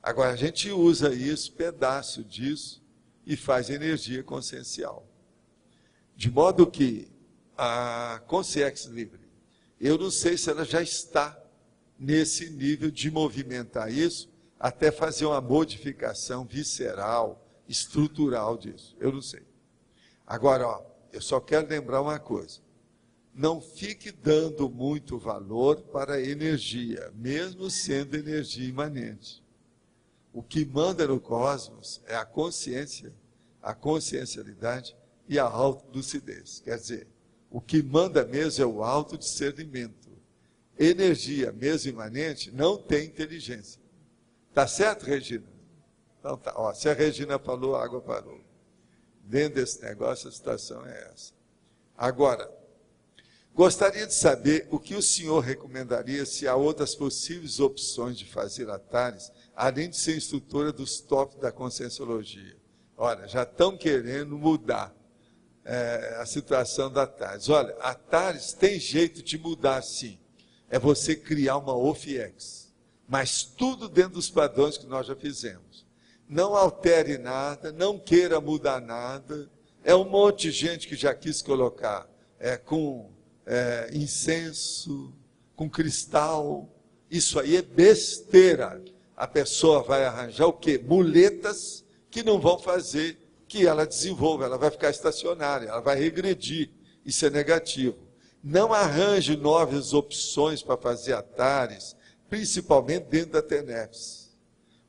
Agora, a gente usa isso, pedaço disso, e faz energia consciencial. De modo que a consciência livre, eu não sei se ela já está nesse nível de movimentar isso, até fazer uma modificação visceral, estrutural disso. Eu não sei. Agora, eu só quero lembrar uma coisa. Não fique dando muito valor para a energia, mesmo sendo energia imanente. O que manda no cosmos é a consciência, a consciencialidade e a autolucidez. Quer dizer, o que manda mesmo é o autodiscernimento. Energia, mesmo imanente, não tem inteligência. Tá certo, Regina? Então tá. Ó, se a Regina falou, a água parou. Dentro desse negócio, a situação é essa. Agora, Gostaria de saber o que o senhor recomendaria se há outras possíveis opções de fazer a TARES, além de ser instrutora dos top da Conscienciologia. Olha, já estão querendo mudar a situação da TARES. Olha, a TARES tem jeito de mudar, sim. É você criar uma OFIEX. Mas tudo dentro dos padrões que nós já fizemos. Não altere nada, não queira mudar nada. É um monte de gente que já quis colocar com incenso, com cristal. Isso aí é besteira. A pessoa vai arranjar o quê? Muletas que não vão fazer que ela desenvolva, ela vai ficar estacionária, ela vai regredir. Isso é negativo. Não arranje novas opções para fazer a TARES, principalmente dentro da TENEPS.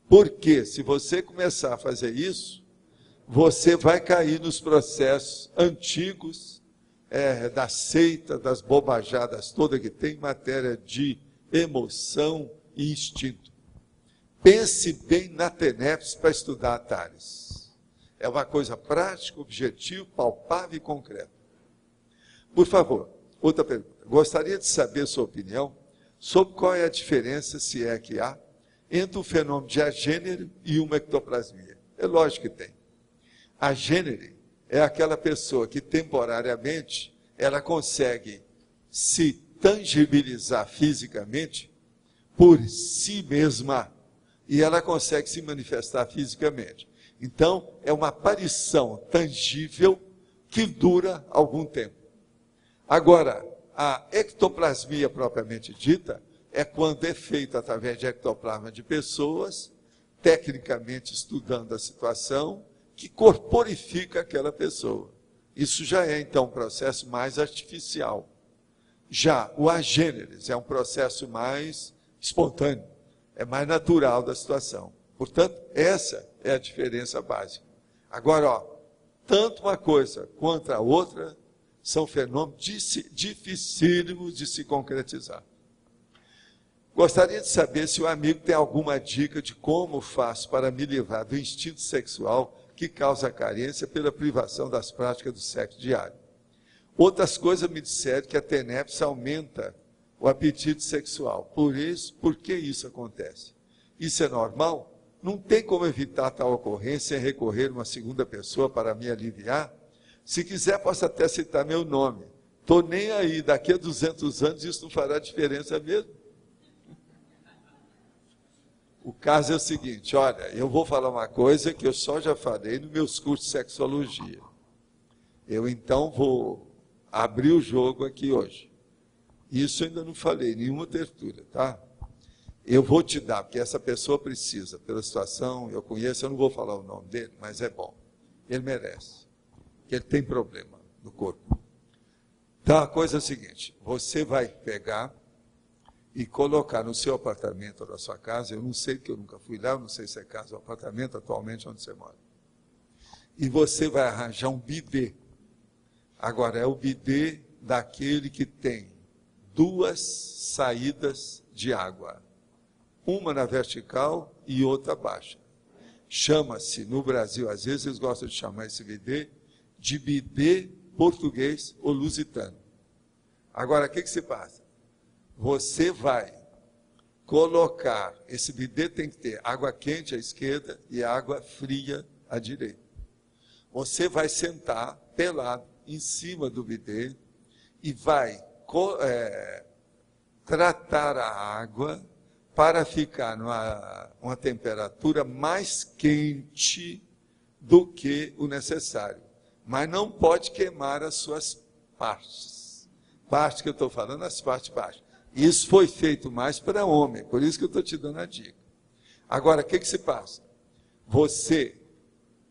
Porque se você começar a fazer isso, você vai cair nos processos antigos da seita, das bobajadas todas que tem em matéria de emoção e instinto. Pense bem na TENEPS para estudar a TARES. É uma coisa prática, objetiva, palpável e concreta. Por favor, outra pergunta. Gostaria de saber sua opinião sobre qual é a diferença, se é que há, entre o fenômeno de agênere e uma ectoplasmia. É lógico que tem. Agênere é aquela pessoa que temporariamente ela consegue se tangibilizar fisicamente por si mesma e ela consegue se manifestar fisicamente. Então, é uma aparição tangível que dura algum tempo. Agora, a ectoplasmia propriamente dita é quando é feita através de ectoplasma de pessoas, tecnicamente estudando a situação, que corporifica aquela pessoa. Isso já é, então, um processo mais artificial. Já o agêneres é um processo mais espontâneo, é mais natural da situação. Portanto, essa é a diferença básica. Agora, tanto uma coisa quanto a outra são fenômenos dificílimos de se concretizar. Gostaria de saber se o amigo tem alguma dica de como faço para me livrar do instinto sexual que causa carência pela privação das práticas do sexo diário. Outras coisas me disseram que a TENEPS aumenta o apetite sexual. Por que isso acontece? Isso é normal? Não tem como evitar tal ocorrência sem recorrer a uma segunda pessoa para me aliviar? Se quiser, posso até citar meu nome. Estou nem aí, daqui a 200 anos isso não fará diferença mesmo. O caso é o seguinte, olha, eu vou falar uma coisa que eu só já falei nos meus cursos de sexologia. Eu então vou abrir o jogo aqui hoje. Isso eu ainda não falei, nenhuma tertúlia, tá? Eu vou te dar, porque essa pessoa precisa, pela situação, eu conheço, eu não vou falar o nome dele, mas é bom. Ele merece, porque ele tem problema no corpo. Então, a coisa é a seguinte, você vai pegar e colocar no seu apartamento ou na sua casa, eu não sei, porque eu nunca fui lá, eu não sei se é casa ou apartamento atualmente onde você mora. E você vai arranjar um bidê. Agora, é o bidê daquele que tem 2 saídas de água. Uma na vertical e outra baixa. Chama-se, no Brasil, às vezes eles gostam de chamar esse bidê de bidê português ou lusitano. Agora, o que se passa? Você vai colocar, esse bidê tem que ter água quente à esquerda e água fria à direita. Você vai sentar pelado em cima do bidê e vai tratar a água para ficar numa temperatura mais quente do que o necessário. Mas não pode queimar as suas partes. Parte que eu estou falando, as partes baixas. Isso foi feito mais para homem, por isso que eu estou te dando a dica. Agora, o que se passa? Você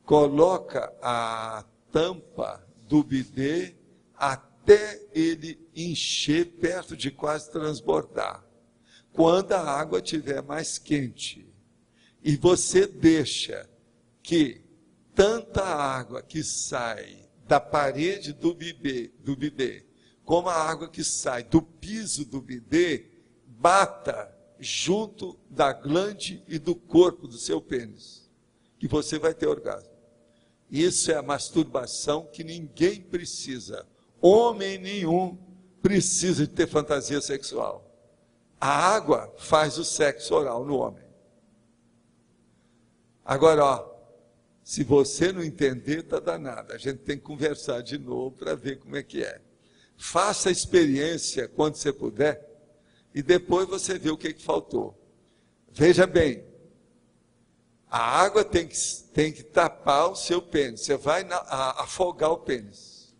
coloca a tampa do bidê até ele encher perto de quase transbordar. Quando a água estiver mais quente, e você deixa que tanta água que sai da parede do bidê, como a água que sai do piso do bidê, bata junto da glande e do corpo do seu pênis, que você vai ter orgasmo. Isso é a masturbação que ninguém precisa, homem nenhum, precisa de ter fantasia sexual. A água faz o sexo oral no homem. Agora, ó, se você não entender, tá danado. A gente tem que conversar de novo para ver como é que é. Faça a experiência quando você puder e depois você vê o que faltou. Veja bem, a água tem que tapar o seu pênis. Você vai afogar o pênis.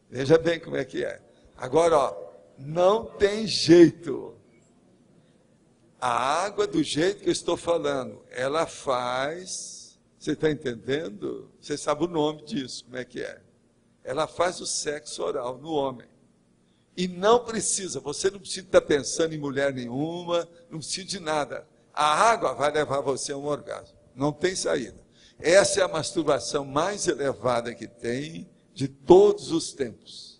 Veja bem como é que é. Agora, ó, não tem jeito. A água, do jeito que eu estou falando, ela faz... Você está entendendo? Você sabe o nome disso, como é que é. Ela faz o sexo oral no homem. E não precisa, você não precisa estar pensando em mulher nenhuma, não precisa de nada. A água vai levar você a um orgasmo. Não tem saída. Essa é a masturbação mais elevada que tem de todos os tempos.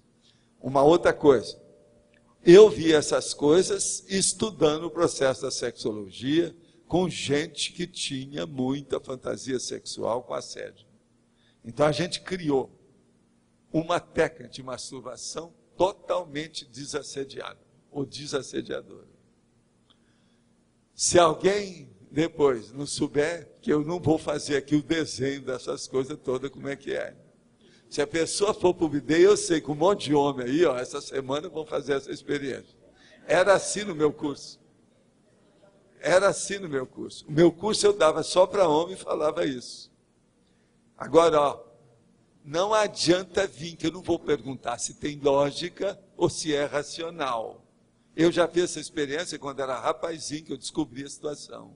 Uma outra coisa. Eu vi essas coisas estudando o processo da sexologia com gente que tinha muita fantasia sexual com assédio. Então a gente criou uma técnica de masturbação totalmente desassediada ou desassediadora. Se alguém depois não souber, que eu não vou fazer aqui o desenho dessas coisas todas, como é que é. Se a pessoa for para o BD, eu sei que um monte de homem aí, ó, essa semana vão fazer essa experiência. Era assim no meu curso. Era assim no meu curso. O meu curso eu dava só para homem e falava isso. Agora, ó, não adianta vir, que eu não vou perguntar se tem lógica ou se é racional. Eu já fiz essa experiência quando era rapazinho, que eu descobri a situação.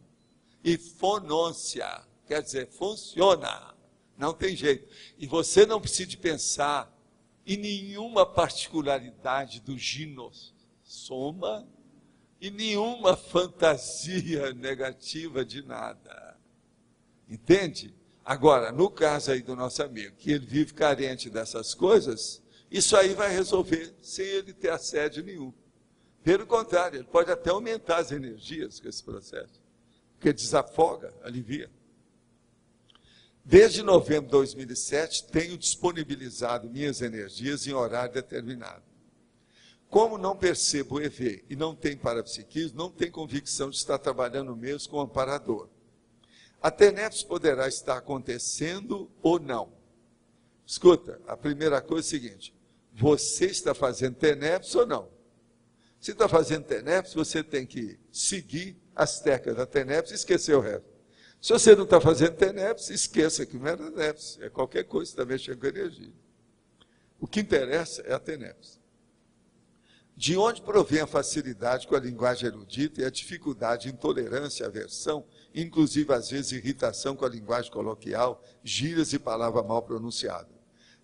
E fonôncia, quer dizer, funciona. Não tem jeito. E você não precisa pensar em nenhuma particularidade do ginossoma e nenhuma fantasia negativa de nada. Entende? Agora, no caso aí do nosso amigo, que ele vive carente dessas coisas, isso aí vai resolver sem ele ter assédio nenhum. Pelo contrário, ele pode até aumentar as energias com esse processo, porque desafoga, alivia. Desde novembro de 2007, tenho disponibilizado minhas energias em horário determinado. Como não percebo o EV e não tenho parapsiquismo, não tenho convicção de estar trabalhando mesmo com o amparador. A TENEPS poderá estar acontecendo ou não. Escuta, a primeira coisa é a seguinte, você está fazendo TENEPS ou não? Se está fazendo TENEPS, você tem que seguir as técnicas da TENEPS e esquecer o resto. Se você não está fazendo TENEPS, esqueça que não é TENEPS, é qualquer coisa que está mexendo com energia. O que interessa é a TENEPS. De onde provém a facilidade com a linguagem erudita e a dificuldade, intolerância, aversão, inclusive às vezes irritação com a linguagem coloquial, gírias e palavra mal pronunciada?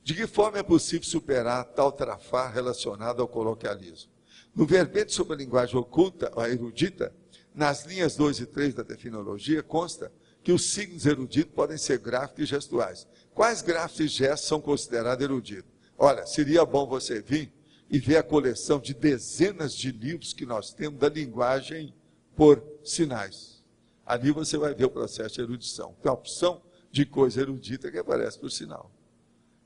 De que forma é possível superar tal trafar relacionado ao coloquialismo? No verbete sobre a linguagem oculta, a erudita, nas linhas 2 e 3 da definologia, consta que os signos eruditos podem ser gráficos e gestuais. Quais gráficos e gestos são considerados eruditos? Olha, seria bom você vir e ver a coleção de dezenas de livros que nós temos da linguagem por sinais. Ali você vai ver o processo de erudição. Tem uma opção de coisa erudita que aparece por sinal.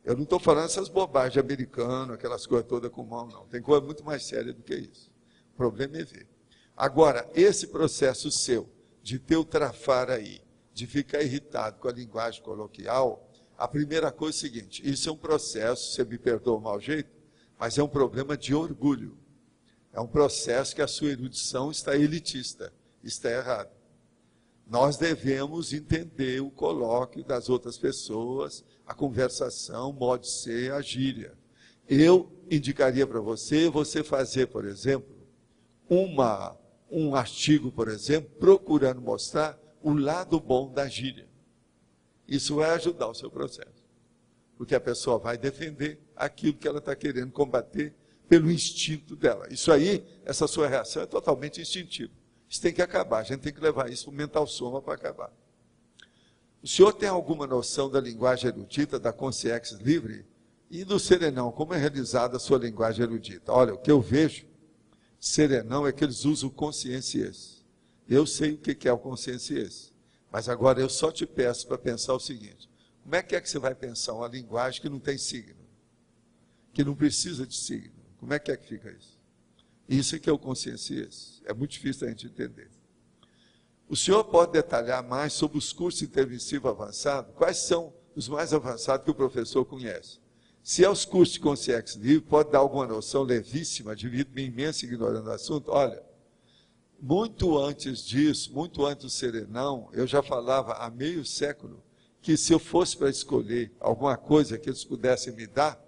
Eu não estou falando essas bobagens de americano, aquelas coisas todas com mão, não. Tem coisa muito mais séria do que isso. O problema é ver. Agora, esse processo seu, de ter o trafar aí, de ficar irritado com a linguagem coloquial, a primeira coisa é o seguinte, isso é um processo, você me perdoa o mau jeito, mas é um problema de orgulho. É um processo que a sua erudição está elitista, está errado. Nós devemos entender o colóquio das outras pessoas, a conversação, o modo de ser, a gíria. Eu indicaria para você fazer, por exemplo, um artigo, por exemplo, procurando mostrar o lado bom da gíria. Isso vai ajudar o seu processo. Porque a pessoa vai defender aquilo que ela está querendo combater pelo instinto dela. Isso aí, essa sua reação é totalmente instintiva. Isso tem que acabar, a gente tem que levar isso para o mental soma para acabar. O senhor tem alguma noção da linguagem erudita, da consciência livre? E do serenão, como é realizada a sua linguagem erudita? Olha, o que eu vejo, serenão, é que eles usam consciências. Eu sei o que é o consciências. Mas agora eu só te peço para pensar o seguinte, como é que você vai pensar uma linguagem que não tem signo? Que não precisa de signo? Como é que fica isso? Isso é que é o consciência. É muito difícil a gente entender. O senhor pode detalhar mais sobre os cursos intermissivos avançados? Quais são os mais avançados que o professor conhece? Se é os cursos de consciência livre, pode dar alguma noção levíssima, devido à minha imensa ignorância do assunto? Olha, muito antes disso, muito antes do Serenão, eu já falava há meio século que se eu fosse para escolher alguma coisa que eles pudessem me dar,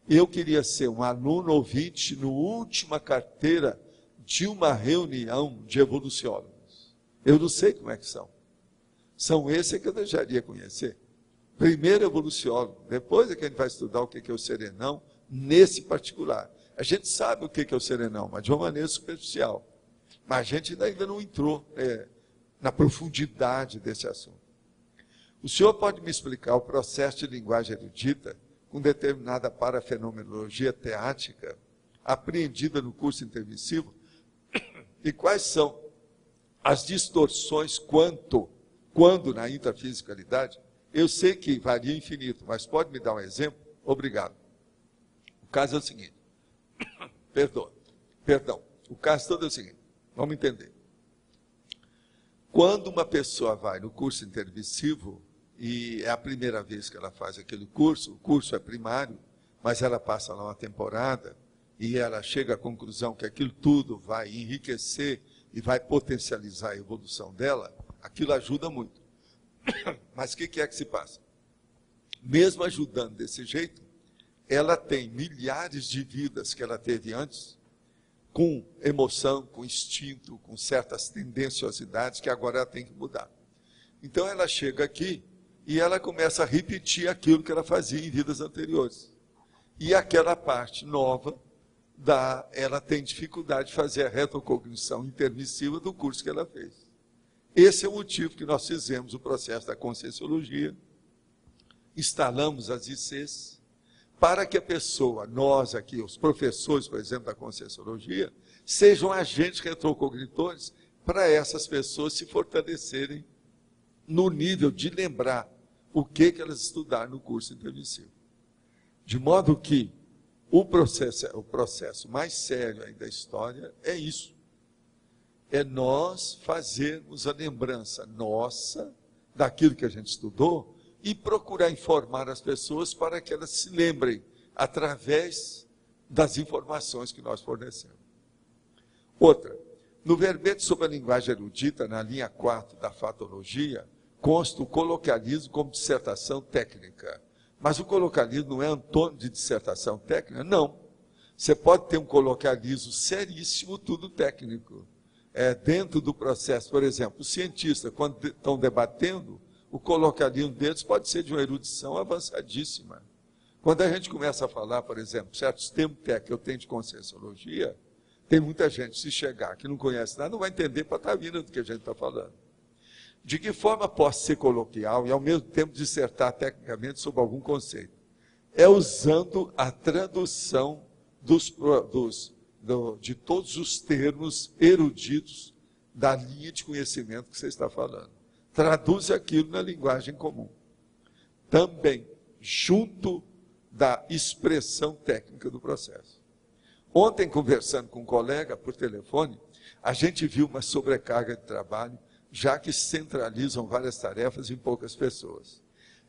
eu queria ser um aluno ouvinte no última carteira de uma reunião de evoluciólogos. Eu não sei como é que são. São esses que eu desejaria conhecer. Primeiro evoluciólogo, depois é que a gente vai estudar o que é o Serenão, nesse particular. A gente sabe o que é o Serenão, mas de uma maneira superficial. Mas a gente ainda não entrou na profundidade desse assunto. O senhor pode me explicar o processo de linguagem erudita com determinada parafenomenologia teática apreendida no curso intermissivo? E quais são as distorções quando na intrafisicalidade? Eu sei que varia infinito, mas pode me dar um exemplo? Obrigado. O caso é o seguinte. Perdão. O caso todo é o seguinte. Vamos entender. Quando uma pessoa vai no curso intermissivo, e é a primeira vez que ela faz aquele curso, o curso é primário, mas ela passa lá uma temporada, e ela chega à conclusão que aquilo tudo vai enriquecer e vai potencializar a evolução dela, aquilo ajuda muito. Mas o que é que se passa? Mesmo ajudando desse jeito, ela tem milhares de vidas que ela teve antes, com emoção, com instinto, com certas tendenciosidades que agora ela tem que mudar. Então ela chega aqui e ela começa a repetir aquilo que ela fazia em vidas anteriores. E aquela parte nova, ela tem dificuldade de fazer a retrocognição intermissiva do curso que ela fez. Esse é o motivo que nós fizemos o processo da conscienciologia, instalamos as ICs, para que a pessoa, nós aqui, os professores, por exemplo, da conscienciologia, sejam agentes retrocognitores para essas pessoas se fortalecerem no nível de lembrar o que elas estudaram no curso intermissivo. De modo que o processo mais sério aí da história é isso. É nós fazermos a lembrança nossa daquilo que a gente estudou e procurar informar as pessoas para que elas se lembrem através das informações que nós fornecemos. Outra, no verbete sobre a linguagem erudita, na linha 4 da fatologia, consta o coloquialismo como dissertação técnica. Mas o coloquialismo não é antônimo de dissertação técnica? Não. Você pode ter um coloquialismo seríssimo, tudo técnico. Dentro do processo, por exemplo, os cientistas, quando estão debatendo, o coloquialismo deles pode ser de uma erudição avançadíssima. Quando a gente começa a falar, por exemplo, certos termos técnicos que eu tenho de conscienciologia, tem muita gente, se chegar, que não conhece nada, não vai entender patavina do que a gente está falando. De que forma posso ser coloquial e, ao mesmo tempo, dissertar tecnicamente sobre algum conceito? É usando a tradução de todos os termos eruditos da linha de conhecimento que você está falando. Traduz aquilo na linguagem comum. Também, junto da expressão técnica do processo. Ontem, conversando com um colega por telefone, a gente viu uma sobrecarga de trabalho, já que centralizam várias tarefas em poucas pessoas.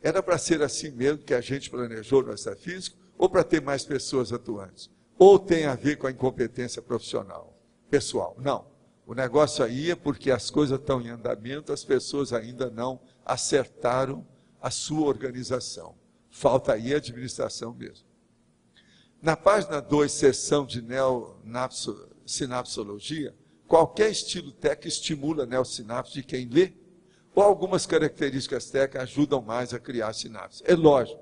Era para ser assim mesmo que a gente planejou no Extrafísico, ou para ter mais pessoas atuantes? Ou tem a ver com a incompetência profissional, pessoal? Não. O negócio aí é porque as coisas estão em andamento, as pessoas ainda não acertaram a sua organização. Falta aí a administração mesmo. Na página 2, seção de neosinapsologia, qualquer estilo técnico estimula a neossinapse de quem lê, ou algumas características técnicas ajudam mais a criar sinapse. É lógico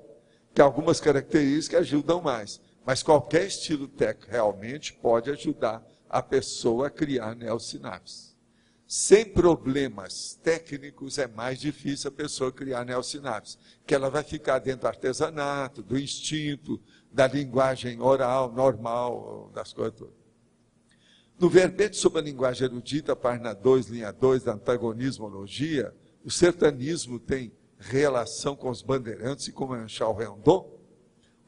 que algumas características ajudam mais, mas qualquer estilo técnico realmente pode ajudar a pessoa a criar neossinapse. Sem problemas técnicos é mais difícil a pessoa criar neossinapse, que ela vai ficar dentro do artesanato, do instinto, da linguagem oral, normal, das coisas todas. No verbete sobre a linguagem erudita, página 2, linha 2, da antagonismologia, o sertanismo tem relação com os bandeirantes e com o Manchal Rendon?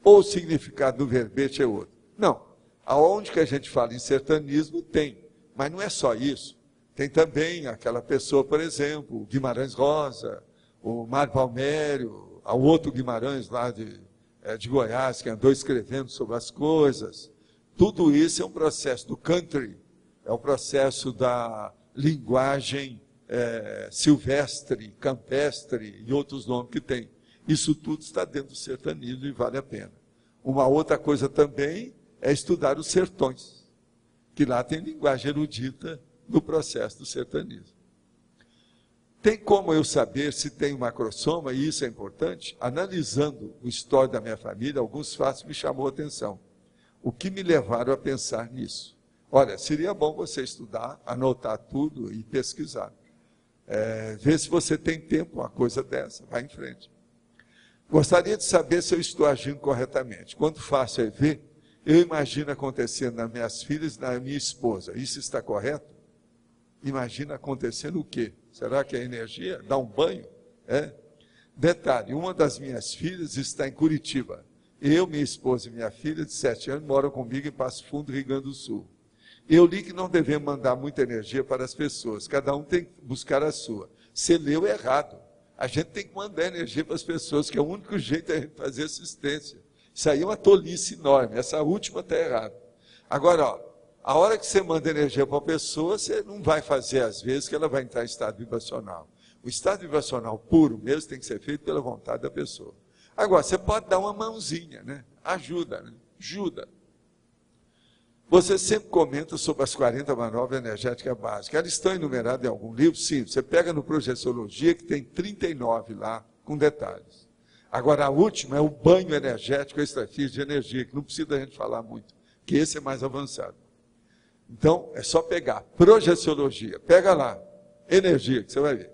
Ou o significado do verbete é outro? Não. Aonde que a gente fala em sertanismo, tem. Mas não é só isso. Tem também aquela pessoa, por exemplo, o Guimarães Rosa, o Mário Palmério, o outro Guimarães lá de Goiás, que andou escrevendo sobre as coisas. Tudo isso é um processo do country, é um processo da linguagem silvestre, campestre e outros nomes que tem. Isso tudo está dentro do sertanismo e vale a pena. Uma outra coisa também é estudar os sertões, que lá tem linguagem erudita no processo do sertanismo. Tem como eu saber se tem macrossoma, e isso é importante? Analisando o histórico da minha família, alguns fatos me chamou a atenção. O que me levaram a pensar nisso? Olha, seria bom você estudar, anotar tudo e pesquisar. Ver se você tem tempo, uma coisa dessa, vai em frente. Gostaria de saber se eu estou agindo corretamente. Quando faço EV, eu imagino acontecendo nas minhas filhas e na minha esposa. Isso está correto? Imagina acontecendo o quê? Será que é energia? Dá um banho? Detalhe, uma das minhas filhas está em Curitiba. Eu, minha esposa e minha filha de 7 anos moram comigo em Passo Fundo, Rio Grande do Sul. Eu li que não devemos mandar muita energia para as pessoas. Cada um tem que buscar a sua. Você leu errado. A gente tem que mandar energia para as pessoas, que é o único jeito de fazer assistência. Isso aí é uma tolice enorme. Essa última está errada. Agora, a hora que você manda energia para a pessoa, você não vai fazer, às vezes, que ela vai entrar em estado vibracional. O estado vibracional puro mesmo tem que ser feito pela vontade da pessoa. Agora, você pode dar uma mãozinha, né? Ajuda, né? Ajuda. Você sempre comenta sobre as 40 manobras energéticas básicas. Elas estão enumeradas em algum livro? Sim. Você pega no Projeciologia, que tem 39 lá, com detalhes. Agora, a última é o banho energético extrafísico de energia, que não precisa a gente falar muito, que esse é mais avançado. Então, é só pegar Projeciologia, pega lá, energia, que você vai ver.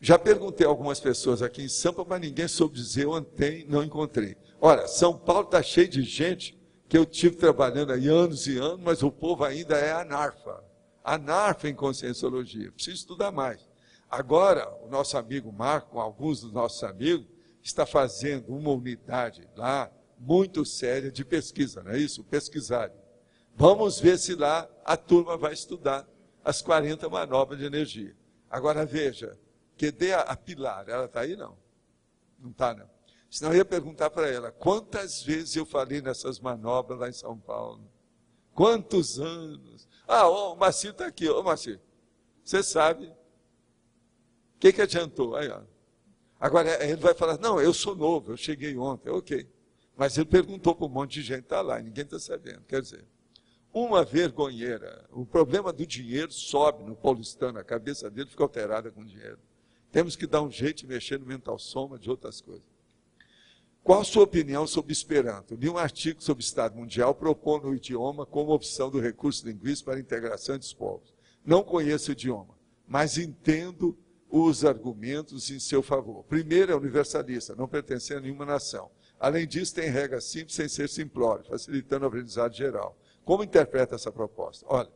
Já perguntei a algumas pessoas aqui em Sampa, mas ninguém soube dizer, eu antei, não encontrei. Olha, São Paulo está cheio de gente que eu tive trabalhando aí anos e anos, mas o povo ainda é anarfa em conscienciologia, precisa estudar mais. Agora, o nosso amigo Marco, com alguns dos nossos amigos, está fazendo uma unidade lá, muito séria de pesquisa, não é isso? Pesquisarem. Vamos ver se lá a turma vai estudar as 40 manobras de energia. Agora veja, cadê a Pilar? Ela está aí? Não. Não está, não. Senão eu ia perguntar para ela, quantas vezes eu falei nessas manobras lá em São Paulo? Quantos anos? O Marcio está aqui. Ô, Marcio, você sabe. O que adiantou? Aí, ó. Agora, ele vai falar, não, eu sou novo, eu cheguei ontem. Ok. Mas ele perguntou para um monte de gente que está lá, e ninguém está sabendo. Quer dizer, uma vergonheira. O problema do dinheiro sobe no paulistano, a cabeça dele fica alterada com dinheiro. Temos que dar um jeito de mexer no mental soma de outras coisas. Qual a sua opinião sobre Esperanto? Li um artigo sobre o Estado Mundial propondo o idioma como opção do recurso linguístico para a integração dos povos. Não conheço o idioma, mas entendo os argumentos em seu favor. Primeiro, é universalista, não pertencendo a nenhuma nação. Além disso, tem regras simples sem ser simplório, facilitando o aprendizado geral. Como interpreta essa proposta? Olha,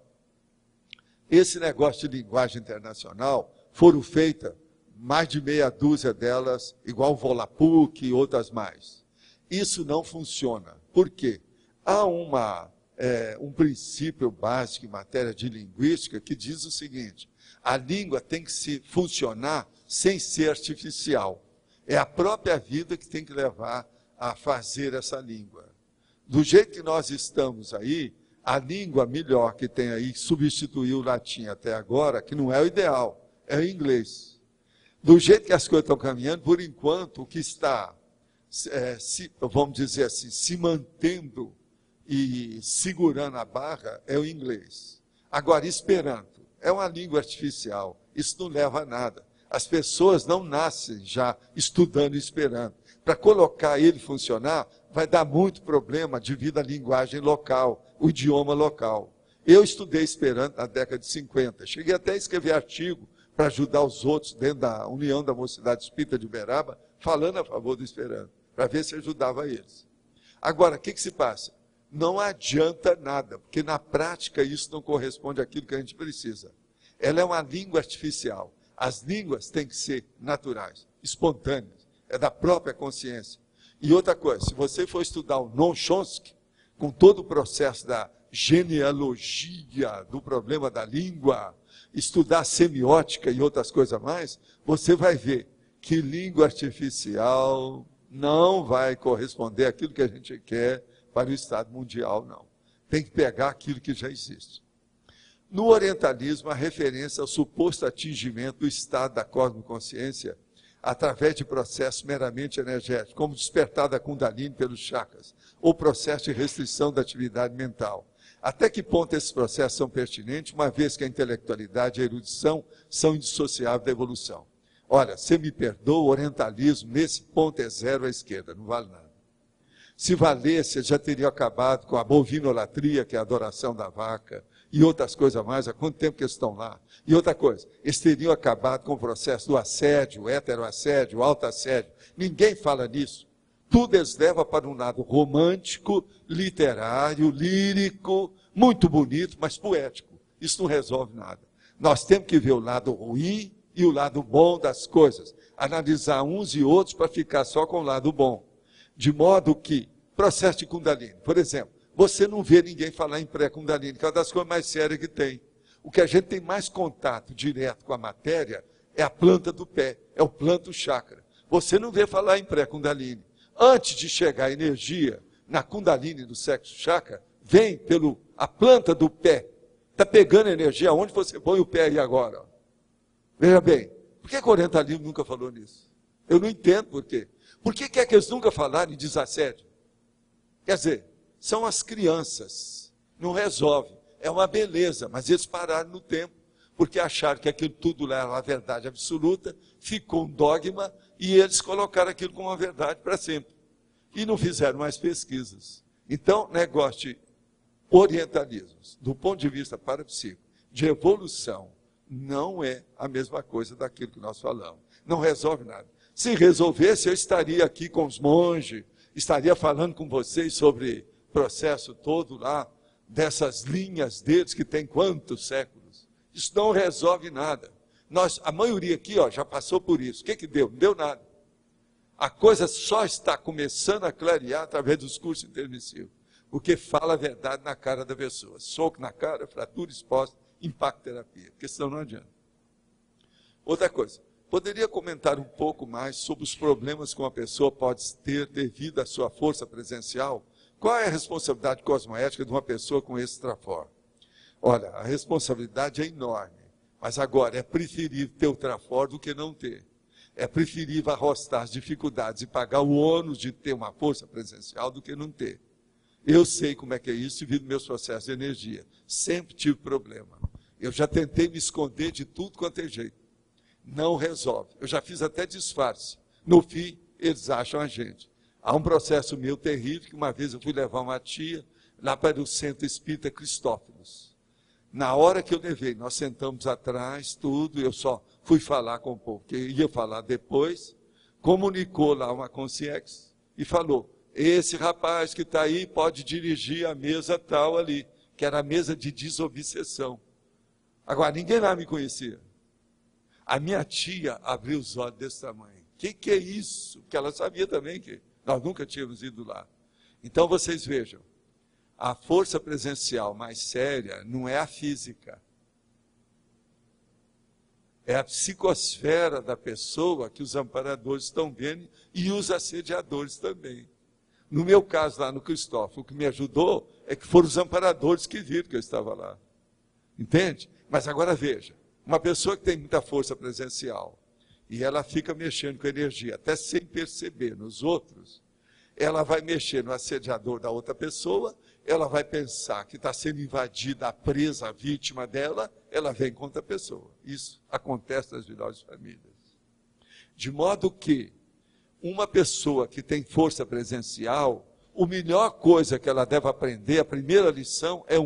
esse negócio de linguagem internacional foram feitas mais de meia dúzia delas, igual o Volapük e outras mais. Isso não funciona. Por quê? Há um princípio básico em matéria de linguística que diz o seguinte, a língua tem que se funcionar sem ser artificial. É a própria vida que tem que levar a fazer essa língua. Do jeito que nós estamos aí, a língua melhor que tem aí, substituiu o latim até agora, que não é o ideal, é o inglês. Do jeito que as coisas estão caminhando, por enquanto, o que está, vamos dizer assim, se mantendo e segurando a barra é o inglês. Agora, Esperanto é uma língua artificial, isso não leva a nada. As pessoas não nascem já estudando Esperanto. Para colocar ele funcionar, vai dar muito problema devido à linguagem local, o idioma local. Eu estudei Esperanto na década de 50, cheguei até a escrever artigo para ajudar os outros dentro da União da Mocidade Espírita de Uberaba, falando a favor do Esperanto, para ver se ajudava eles. Agora, o que se passa? Não adianta nada, porque na prática isso não corresponde àquilo que a gente precisa. Ela é uma língua artificial. As línguas têm que ser naturais, espontâneas, é da própria consciência. E outra coisa, se você for estudar o Noam Chomsky, com todo o processo genealogia do problema da língua, estudar semiótica e outras coisas mais, você vai ver que língua artificial não vai corresponder àquilo que a gente quer para o estado mundial, não. Tem que pegar aquilo que já existe. No orientalismo, a referência ao suposto atingimento do estado da cosmoconsciência através de processos meramente energéticos, como despertar da Kundalini pelos chakras, ou processo de restrição da atividade mental. Até que ponto esses processos são pertinentes, uma vez que a intelectualidade e a erudição são indissociáveis da evolução? Olha, você me perdoa, o orientalismo, nesse ponto é zero à esquerda, não vale nada. Se valesse, já teria acabado com a bovinolatria, que é a adoração da vaca, e outras coisas mais. Há quanto tempo que eles estão lá? E outra coisa, eles teriam acabado com o processo do assédio, o heteroassédio, o autoassédio. Ninguém fala nisso. Tudo eles levam para um lado romântico, literário, lírico, muito bonito, mas poético. Isso não resolve nada. Nós temos que ver o lado ruim e o lado bom das coisas. Analisar uns e outros para ficar só com o lado bom. De modo que, processo de Kundalini, por exemplo, você não vê ninguém falar em pré-Kundalini, que é uma das coisas mais sérias que tem. O que a gente tem mais contato direto com a matéria é a planta do pé, é o planto chakra. Você não vê falar em pré-Kundalini. Antes de chegar a energia na Kundalini do sexo chakra, vem a planta do pé. Está pegando energia onde você põe o pé aí agora. Ó. Veja bem, por que o orientalismo nunca falou nisso? Eu não entendo por quê. Por que é que eles nunca falaram em desassédio? Quer dizer, são as crianças, não resolve. É uma beleza, mas eles pararam no tempo, porque acharam que aquilo tudo lá era uma verdade absoluta, ficou um dogma, e eles colocaram aquilo como uma verdade para sempre. E não fizeram mais pesquisas. Então, negócio de orientalismos, do ponto de vista parapsíquico, de evolução, não é a mesma coisa daquilo que nós falamos. Não resolve nada. Se resolvesse, eu estaria aqui com os monges, estaria falando com vocês sobre o processo todo lá, dessas linhas deles que tem quantos séculos. Isso não resolve nada. A maioria aqui já passou por isso. O que deu? Não deu nada. A coisa só está começando a clarear através dos cursos intermissivos, porque fala a verdade na cara da pessoa. Soco na cara, fratura exposta, impacto terapia, porque senão não adianta. Outra coisa. Poderia comentar um pouco mais sobre os problemas que uma pessoa pode ter devido à sua força presencial? Qual é a responsabilidade cosmoética de uma pessoa com esse trafor? Olha, a responsabilidade é enorme, mas agora é preferível ter o trafor do que não ter. É preferível arrostar as dificuldades e pagar o ônus de ter uma força presencial do que não ter. Eu sei como é que é isso devido aos meus processos de energia. Sempre tive problema. Eu já tentei me esconder de tudo quanto é jeito. Não resolve. Eu já fiz até disfarce. No fim, eles acham a gente. Há um processo meu terrível, que uma vez eu fui levar uma tia lá para o Centro Espírita Cristófilos. Na hora que eu levei, nós sentamos atrás, tudo, eu só fui falar com o povo, que ia falar depois, comunicou lá uma consciência e falou, esse rapaz que está aí pode dirigir a mesa tal ali, que era a mesa de desobsessão. Agora, ninguém lá me conhecia. A minha tia abriu os olhos desse tamanho. O que é isso? Porque ela sabia também que nós nunca tínhamos ido lá. Então vocês vejam, a força presencial mais séria não é a física. É a psicosfera da pessoa que os amparadores estão vendo e os assediadores também. No meu caso lá no Cristófilo, o que me ajudou é que foram os amparadores que viram que eu estava lá. Entende? Mas agora veja. Uma pessoa que tem muita força presencial e ela fica mexendo com energia, até sem perceber nos outros, ela vai mexer no assediador da outra pessoa, ela vai pensar que está sendo invadida a presa, a vítima dela, ela vem contra a pessoa. Isso acontece nas melhores famílias. De modo que uma pessoa que tem força presencial, a melhor coisa que ela deve aprender, a primeira lição é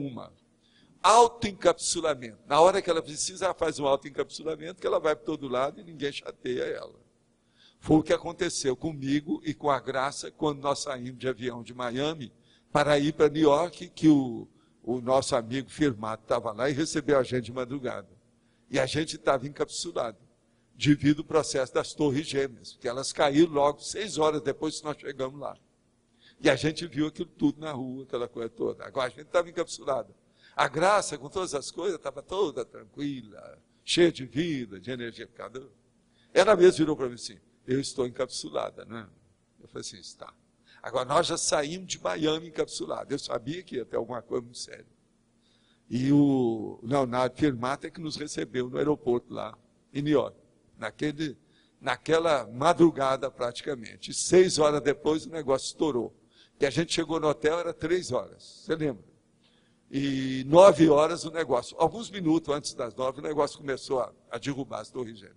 autoencapsulamento. Na hora que ela precisa, ela faz um autoencapsulamento, que ela vai para todo lado e ninguém chateia ela. Foi o que aconteceu comigo e com a Graça, quando nós saímos de avião de Miami, para ir para New York, que o nosso amigo Firmato estava lá e recebeu a gente de madrugada. E a gente estava encapsulado, devido ao processo das torres gêmeas, porque elas caíram logo 6 horas depois que nós chegamos lá. E a gente viu aquilo tudo na rua, aquela coisa toda. Agora a gente estava encapsulado. A Graça, com todas as coisas, estava toda tranquila, cheia de vida, de energia. Ela mesma virou para mim assim, eu estou encapsulada, né? Eu falei assim, está. Agora, nós já saímos de Miami encapsulados. Eu sabia que ia ter alguma coisa muito séria. E o Leonardo Firmato é que nos recebeu no aeroporto lá, em New York. Naquela madrugada, praticamente. E 6 horas depois, o negócio estourou. E a gente chegou no hotel, era 3 horas. Você lembra? E 9 horas o negócio. Alguns minutos antes das 9, o negócio começou a derrubar as torres gêmeas.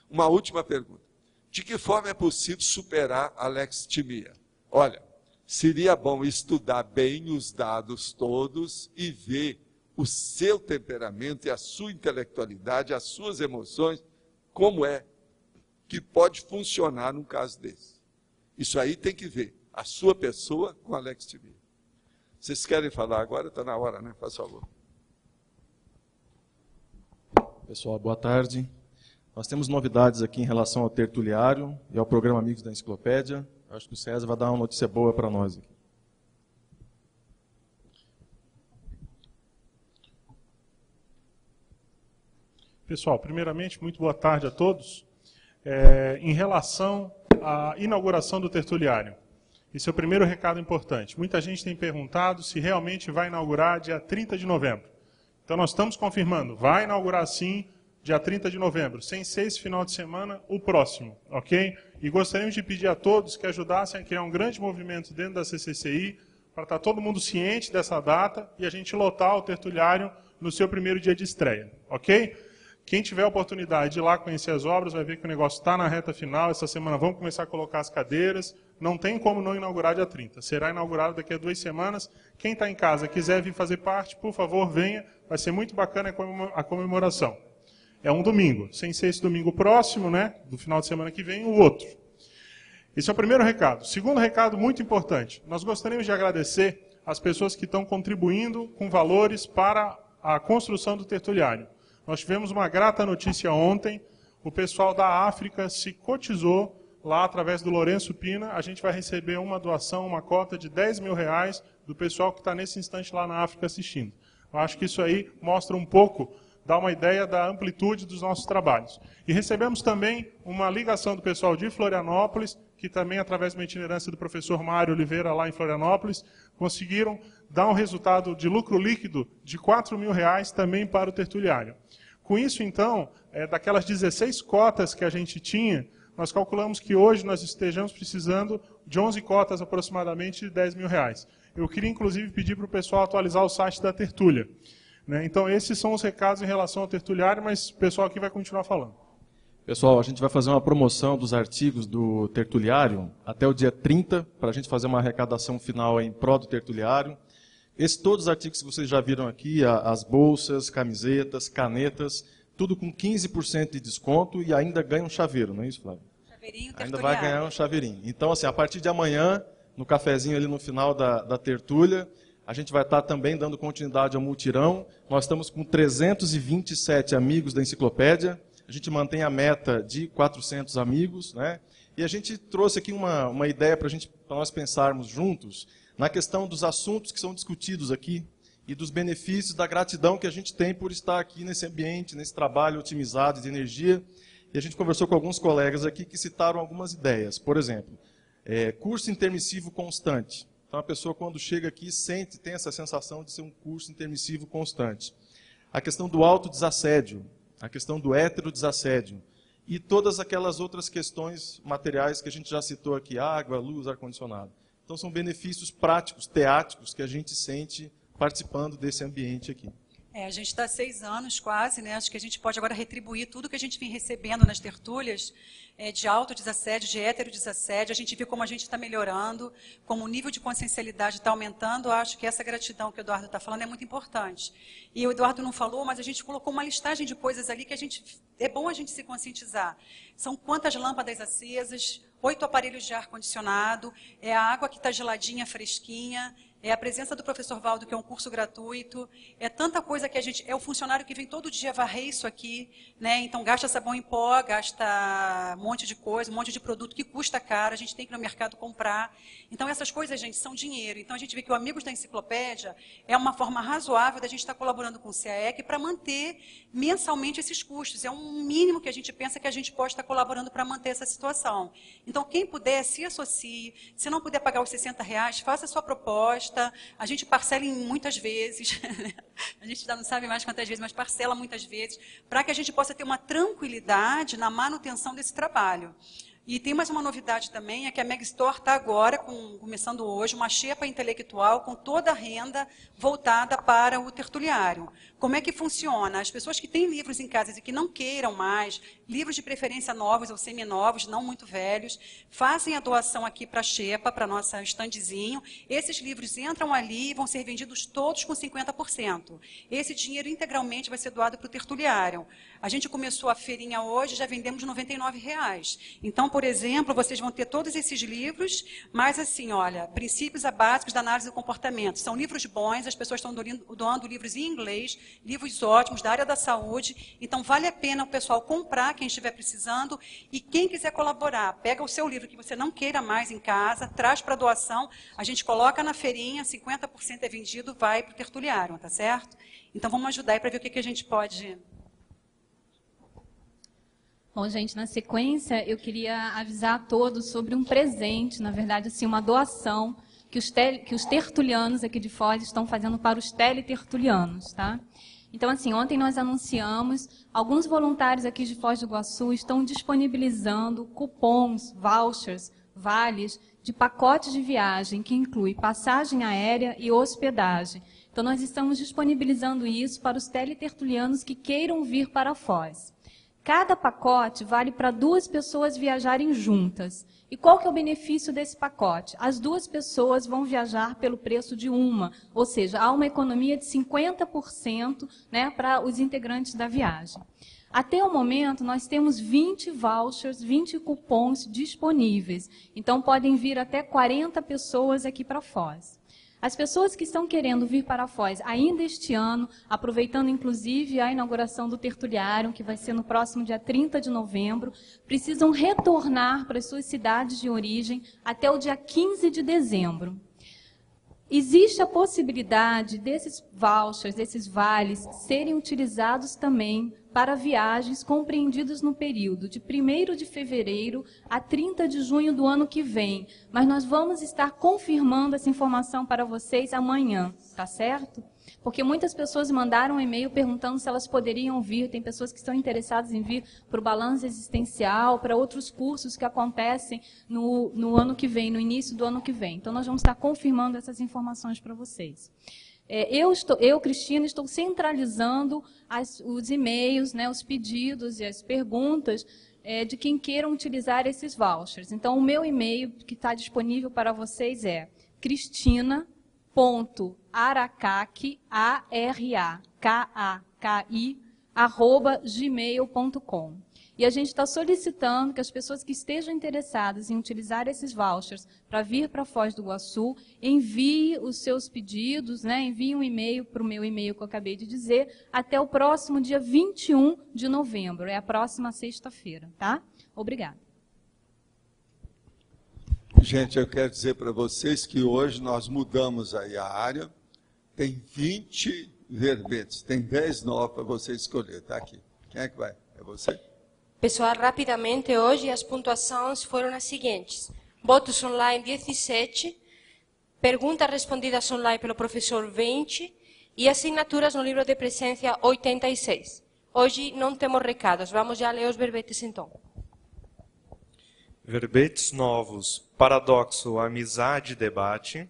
Uma última pergunta. De que forma é possível superar a alexithymia? Olha, seria bom estudar bem os dados todos e ver o seu temperamento e a sua intelectualidade, as suas emoções, como é que pode funcionar num caso desse. Isso aí tem que ver a sua pessoa com a alexithymia. Vocês querem falar agora? Está na hora, né? Faz favor. Pessoal, boa tarde. Nós temos novidades aqui em relação ao tertuliário e ao programa Amigos da Enciclopédia. Acho que o César vai dar uma notícia boa para nós aqui. Pessoal, primeiramente, muito boa tarde a todos. Em relação à inauguração do tertuliário, esse é o primeiro recado importante. Muita gente tem perguntado se realmente vai inaugurar dia 30 de novembro. Então, nós estamos confirmando, vai inaugurar sim, dia 30 de novembro, sem ser esse final de semana, o próximo, ok? E gostaríamos de pedir a todos que ajudassem a criar um grande movimento dentro da CCCI, para estar todo mundo ciente dessa data e a gente lotar o tertuliário no seu primeiro dia de estreia, ok? Quem tiver a oportunidade de ir lá conhecer as obras, vai ver que o negócio está na reta final. Essa semana vamos começar a colocar as cadeiras. Não tem como não inaugurar dia 30. Será inaugurado daqui a 2 semanas. Quem está em casa quiser vir fazer parte, por favor, venha. Vai ser muito bacana a comemoração. É um domingo, sem ser esse domingo próximo, né, do final de semana que vem, o outro. Esse é o primeiro recado. Segundo recado muito importante. Nós gostaríamos de agradecer as pessoas que estão contribuindo com valores para a construção do tertuliário. Nós tivemos uma grata notícia ontem, o pessoal da África se cotizou lá através do Lourenço Pina, a gente vai receber uma doação, uma cota de R$10 mil do pessoal que está nesse instante lá na África assistindo. Eu acho que isso aí mostra um pouco, dá uma ideia da amplitude dos nossos trabalhos. E recebemos também uma ligação do pessoal de Florianópolis, que também, através de uma itinerância do professor Mário Oliveira lá em Florianópolis, conseguiram dar um resultado de lucro líquido de R$4 mil também para o tertuliário. Com isso, então, daquelas 16 cotas que a gente tinha, nós calculamos que hoje nós estejamos precisando de 11 cotas aproximadamente de R$10 mil. Eu queria, inclusive, pedir para o pessoal atualizar o site da Tertúlia. Né? Então, esses são os recados em relação ao tertuliário, mas o pessoal aqui vai continuar falando. Pessoal, a gente vai fazer uma promoção dos artigos do tertuliário até o dia 30, para a gente fazer uma arrecadação final em prol do tertuliário. Todos os artigos que vocês já viram aqui, as bolsas, camisetas, canetas, tudo com 15% de desconto e ainda ganha um chaveiro, não é isso, Flávio? Chaveirinho, ainda vai ganhar um chaveirinho. Então, assim, a partir de amanhã, no cafezinho ali no final da tertúlia, a gente vai estar também dando continuidade ao multirão. Nós estamos com 327 amigos da enciclopédia. A gente mantém a meta de 400 amigos, né? E a gente trouxe aqui uma ideia para nós pensarmos juntos na questão dos assuntos que são discutidos aqui e dos benefícios da gratidão que a gente tem por estar aqui nesse ambiente, nesse trabalho otimizado de energia. E a gente conversou com alguns colegas aqui que citaram algumas ideias. Por exemplo, curso intermissivo constante. Então, a pessoa, quando chega aqui, tem essa sensação de ser um curso intermissivo constante. A questão do autodesassédio, a questão do heterodesassédio e todas aquelas outras questões materiais que a gente já citou aqui, água, luz, ar-condicionado. Então, são benefícios práticos, teáticos, que a gente sente participando desse ambiente aqui. A gente está há 6 anos quase, né? Acho que a gente pode agora retribuir tudo que a gente vem recebendo nas tertúlias, de autodesassédio, de heterodesassédio. A gente vê como a gente está melhorando, como o nível de consciencialidade está aumentando. Eu acho que essa gratidão que o Eduardo está falando é muito importante. E o Eduardo não falou, mas a gente colocou uma listagem de coisas ali que é bom a gente se conscientizar. São quantas lâmpadas acesas, 8 aparelhos de ar-condicionado, a água que está geladinha, fresquinha, é a presença do professor Valdo, que é um curso gratuito, é tanta coisa que a gente... É o funcionário que vem todo dia varrer isso aqui, né? Então gasta sabão em pó, gasta um monte de coisa, um monte de produto que custa caro, a gente tem que ir no mercado comprar. Então essas coisas, gente, são dinheiro. Então a gente vê que o Amigos da Enciclopédia é uma forma razoável da gente estar colaborando com o CAEC para manter mensalmente esses custos. É um mínimo que a gente pensa que a gente pode estar colaborando para manter essa situação. Então quem puder, se associe. Se não puder pagar os R$60, faça a sua proposta. A gente parcela em muitas vezes, a gente já não sabe mais quantas vezes, mas parcela muitas vezes, para que a gente possa ter uma tranquilidade na manutenção desse trabalho. E tem mais uma novidade também, é que a Megastore está agora, começando hoje, uma xepa intelectual com toda a renda voltada para o tertuliário. Como é que funciona? As pessoas que têm livros em casa e que não queiram mais, livros de preferência novos ou seminovos, não muito velhos, fazem a doação aqui para a xepa, para a nossa standzinho. Esses livros entram ali e vão ser vendidos todos com 50%. Esse dinheiro integralmente vai ser doado para o tertuliário. A gente começou a feirinha hoje, já vendemos R$99. Então, por exemplo, vocês vão ter todos esses livros, mas assim, olha, princípios básicos da análise do comportamento. São livros bons, as pessoas estão doando livros em inglês, livros ótimos da área da saúde. Então, vale a pena o pessoal comprar, quem estiver precisando, e quem quiser colaborar, pega o seu livro que você não queira mais em casa, traz para doação, a gente coloca na feirinha, 50% é vendido, vai para o tertuliário, tá certo? Então, vamos ajudar aí para ver o que a gente pode... Bom, gente, na sequência, eu queria avisar a todos sobre um presente, na verdade, assim, uma doação que os tertulianos aqui de Foz estão fazendo para os teletertulianos, tá? Então, assim, ontem nós anunciamos, alguns voluntários aqui de Foz do Iguaçu estão disponibilizando cupons, vouchers, vales de pacotes de viagem, que inclui passagem aérea e hospedagem. Então, nós estamos disponibilizando isso para os teletertulianos que queiram vir para Foz. Cada pacote vale para 2 pessoas viajarem juntas. E qual que é o benefício desse pacote? As 2 pessoas vão viajar pelo preço de uma, ou seja, há uma economia de 50%, né, para os integrantes da viagem. Até o momento, nós temos 20 vouchers, 20 cupons disponíveis. Então, podem vir até 40 pessoas aqui para Foz. As pessoas que estão querendo vir para Foz ainda este ano, aproveitando inclusive a inauguração do tertuliário, que vai ser no próximo dia 30 de novembro, precisam retornar para as suas cidades de origem até o dia 15 de dezembro. Existe a possibilidade desses vouchers, desses vales, serem utilizados também para viagens compreendidas no período de 1º de fevereiro a 30 de junho do ano que vem. Mas nós vamos estar confirmando essa informação para vocês amanhã, tá certo? Porque muitas pessoas mandaram um e-mail perguntando se elas poderiam vir. Tem pessoas que estão interessadas em vir para o balanço existencial, para outros cursos que acontecem no ano que vem, no início do ano que vem. Então, nós vamos estar confirmando essas informações para vocês. Eu, Cristina, estou centralizando os e-mails, né, os pedidos e as perguntas de quem queiram utilizar esses vouchers. Então, o meu e-mail que está disponível para vocês é cristina.aracaki, @gmail.com. E a gente está solicitando que as pessoas que estejam interessadas em utilizar esses vouchers para vir para Foz do Iguaçu, enviem os seus pedidos, né, enviem um e-mail para o meu e-mail que eu acabei de dizer, até o próximo dia 21 de novembro, é a próxima sexta-feira, tá? Obrigada. Gente, eu quero dizer para vocês que hoje nós mudamos aí a área, tem 20 verbetes, tem 10 novos para você escolher, tá aqui. Quem é que vai? É você? Pessoal, rapidamente, hoje as pontuações foram as seguintes. Votos online 17, perguntas respondidas online pelo professor 20 e assinaturas no livro de presença 86. Hoje não temos recados, vamos já ler os verbetes então. Verbetes novos: paradoxo, amizade, debate,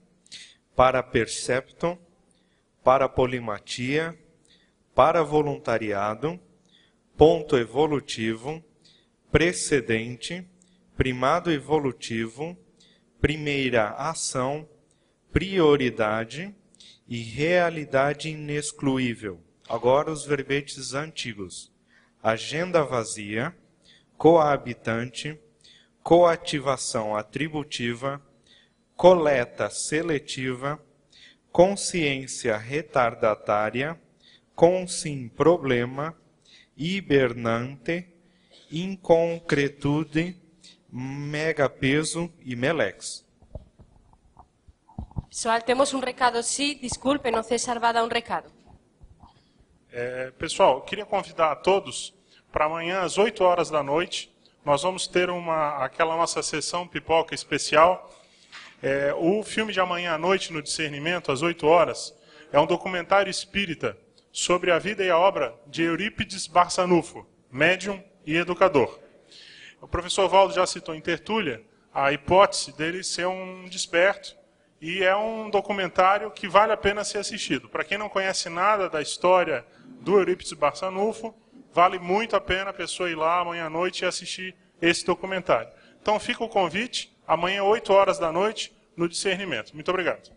parapercepto, parapolimatia, paravoluntariado, ponto evolutivo, precedente, primado evolutivo, primeira ação, prioridade e realidade inexcluível. Agora os verbetes antigos: agenda vazia, coabitante, coativação atributiva, coleta seletiva, consciência retardatária, consim problema, hibernante, inconcretude, megapeso e melex. Pessoal, temos um recado, sim. Desculpe, o César vai dar um recado. Pessoal, eu queria convidar a todos para amanhã às 8 horas da noite. Nós vamos ter aquela nossa sessão pipoca especial. O filme de amanhã à noite, no Discernimento, às 8 horas, é um documentário espírita sobre a vida e a obra de Eurípides Barçanufo, médium e educador. O professor Valdo já citou em tertúlia a hipótese dele ser um desperto, e é um documentário que vale a pena ser assistido. Para quem não conhece nada da história do Eurípides Barçanufo, vale muito a pena a pessoa ir lá amanhã à noite e assistir esse documentário. Então fica o convite, amanhã 8 horas da noite, no Discernimento. Muito obrigado.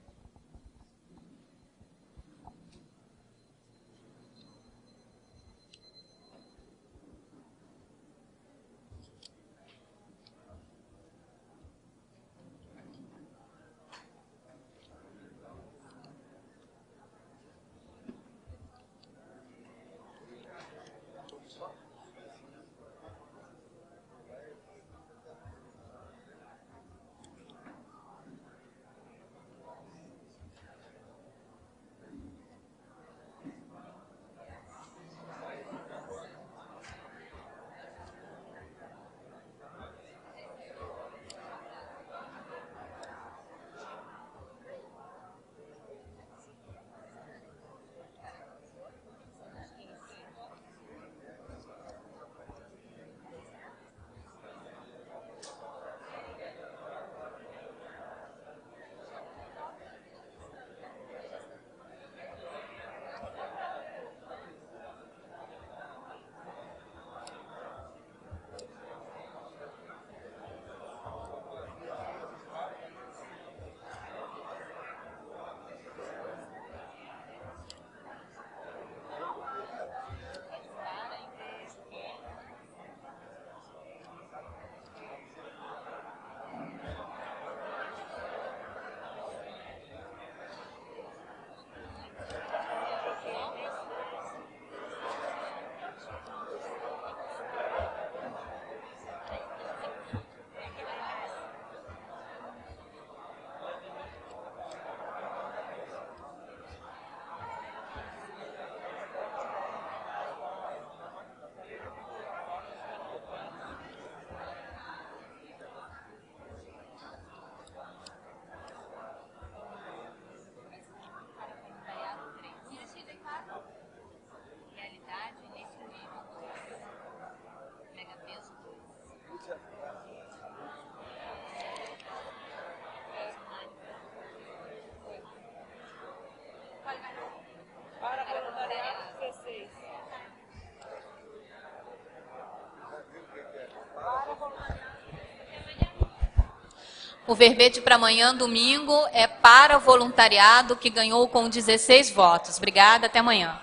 O verbete para amanhã, domingo, é para o voluntariado, que ganhou com 16 votos. Obrigada, até amanhã.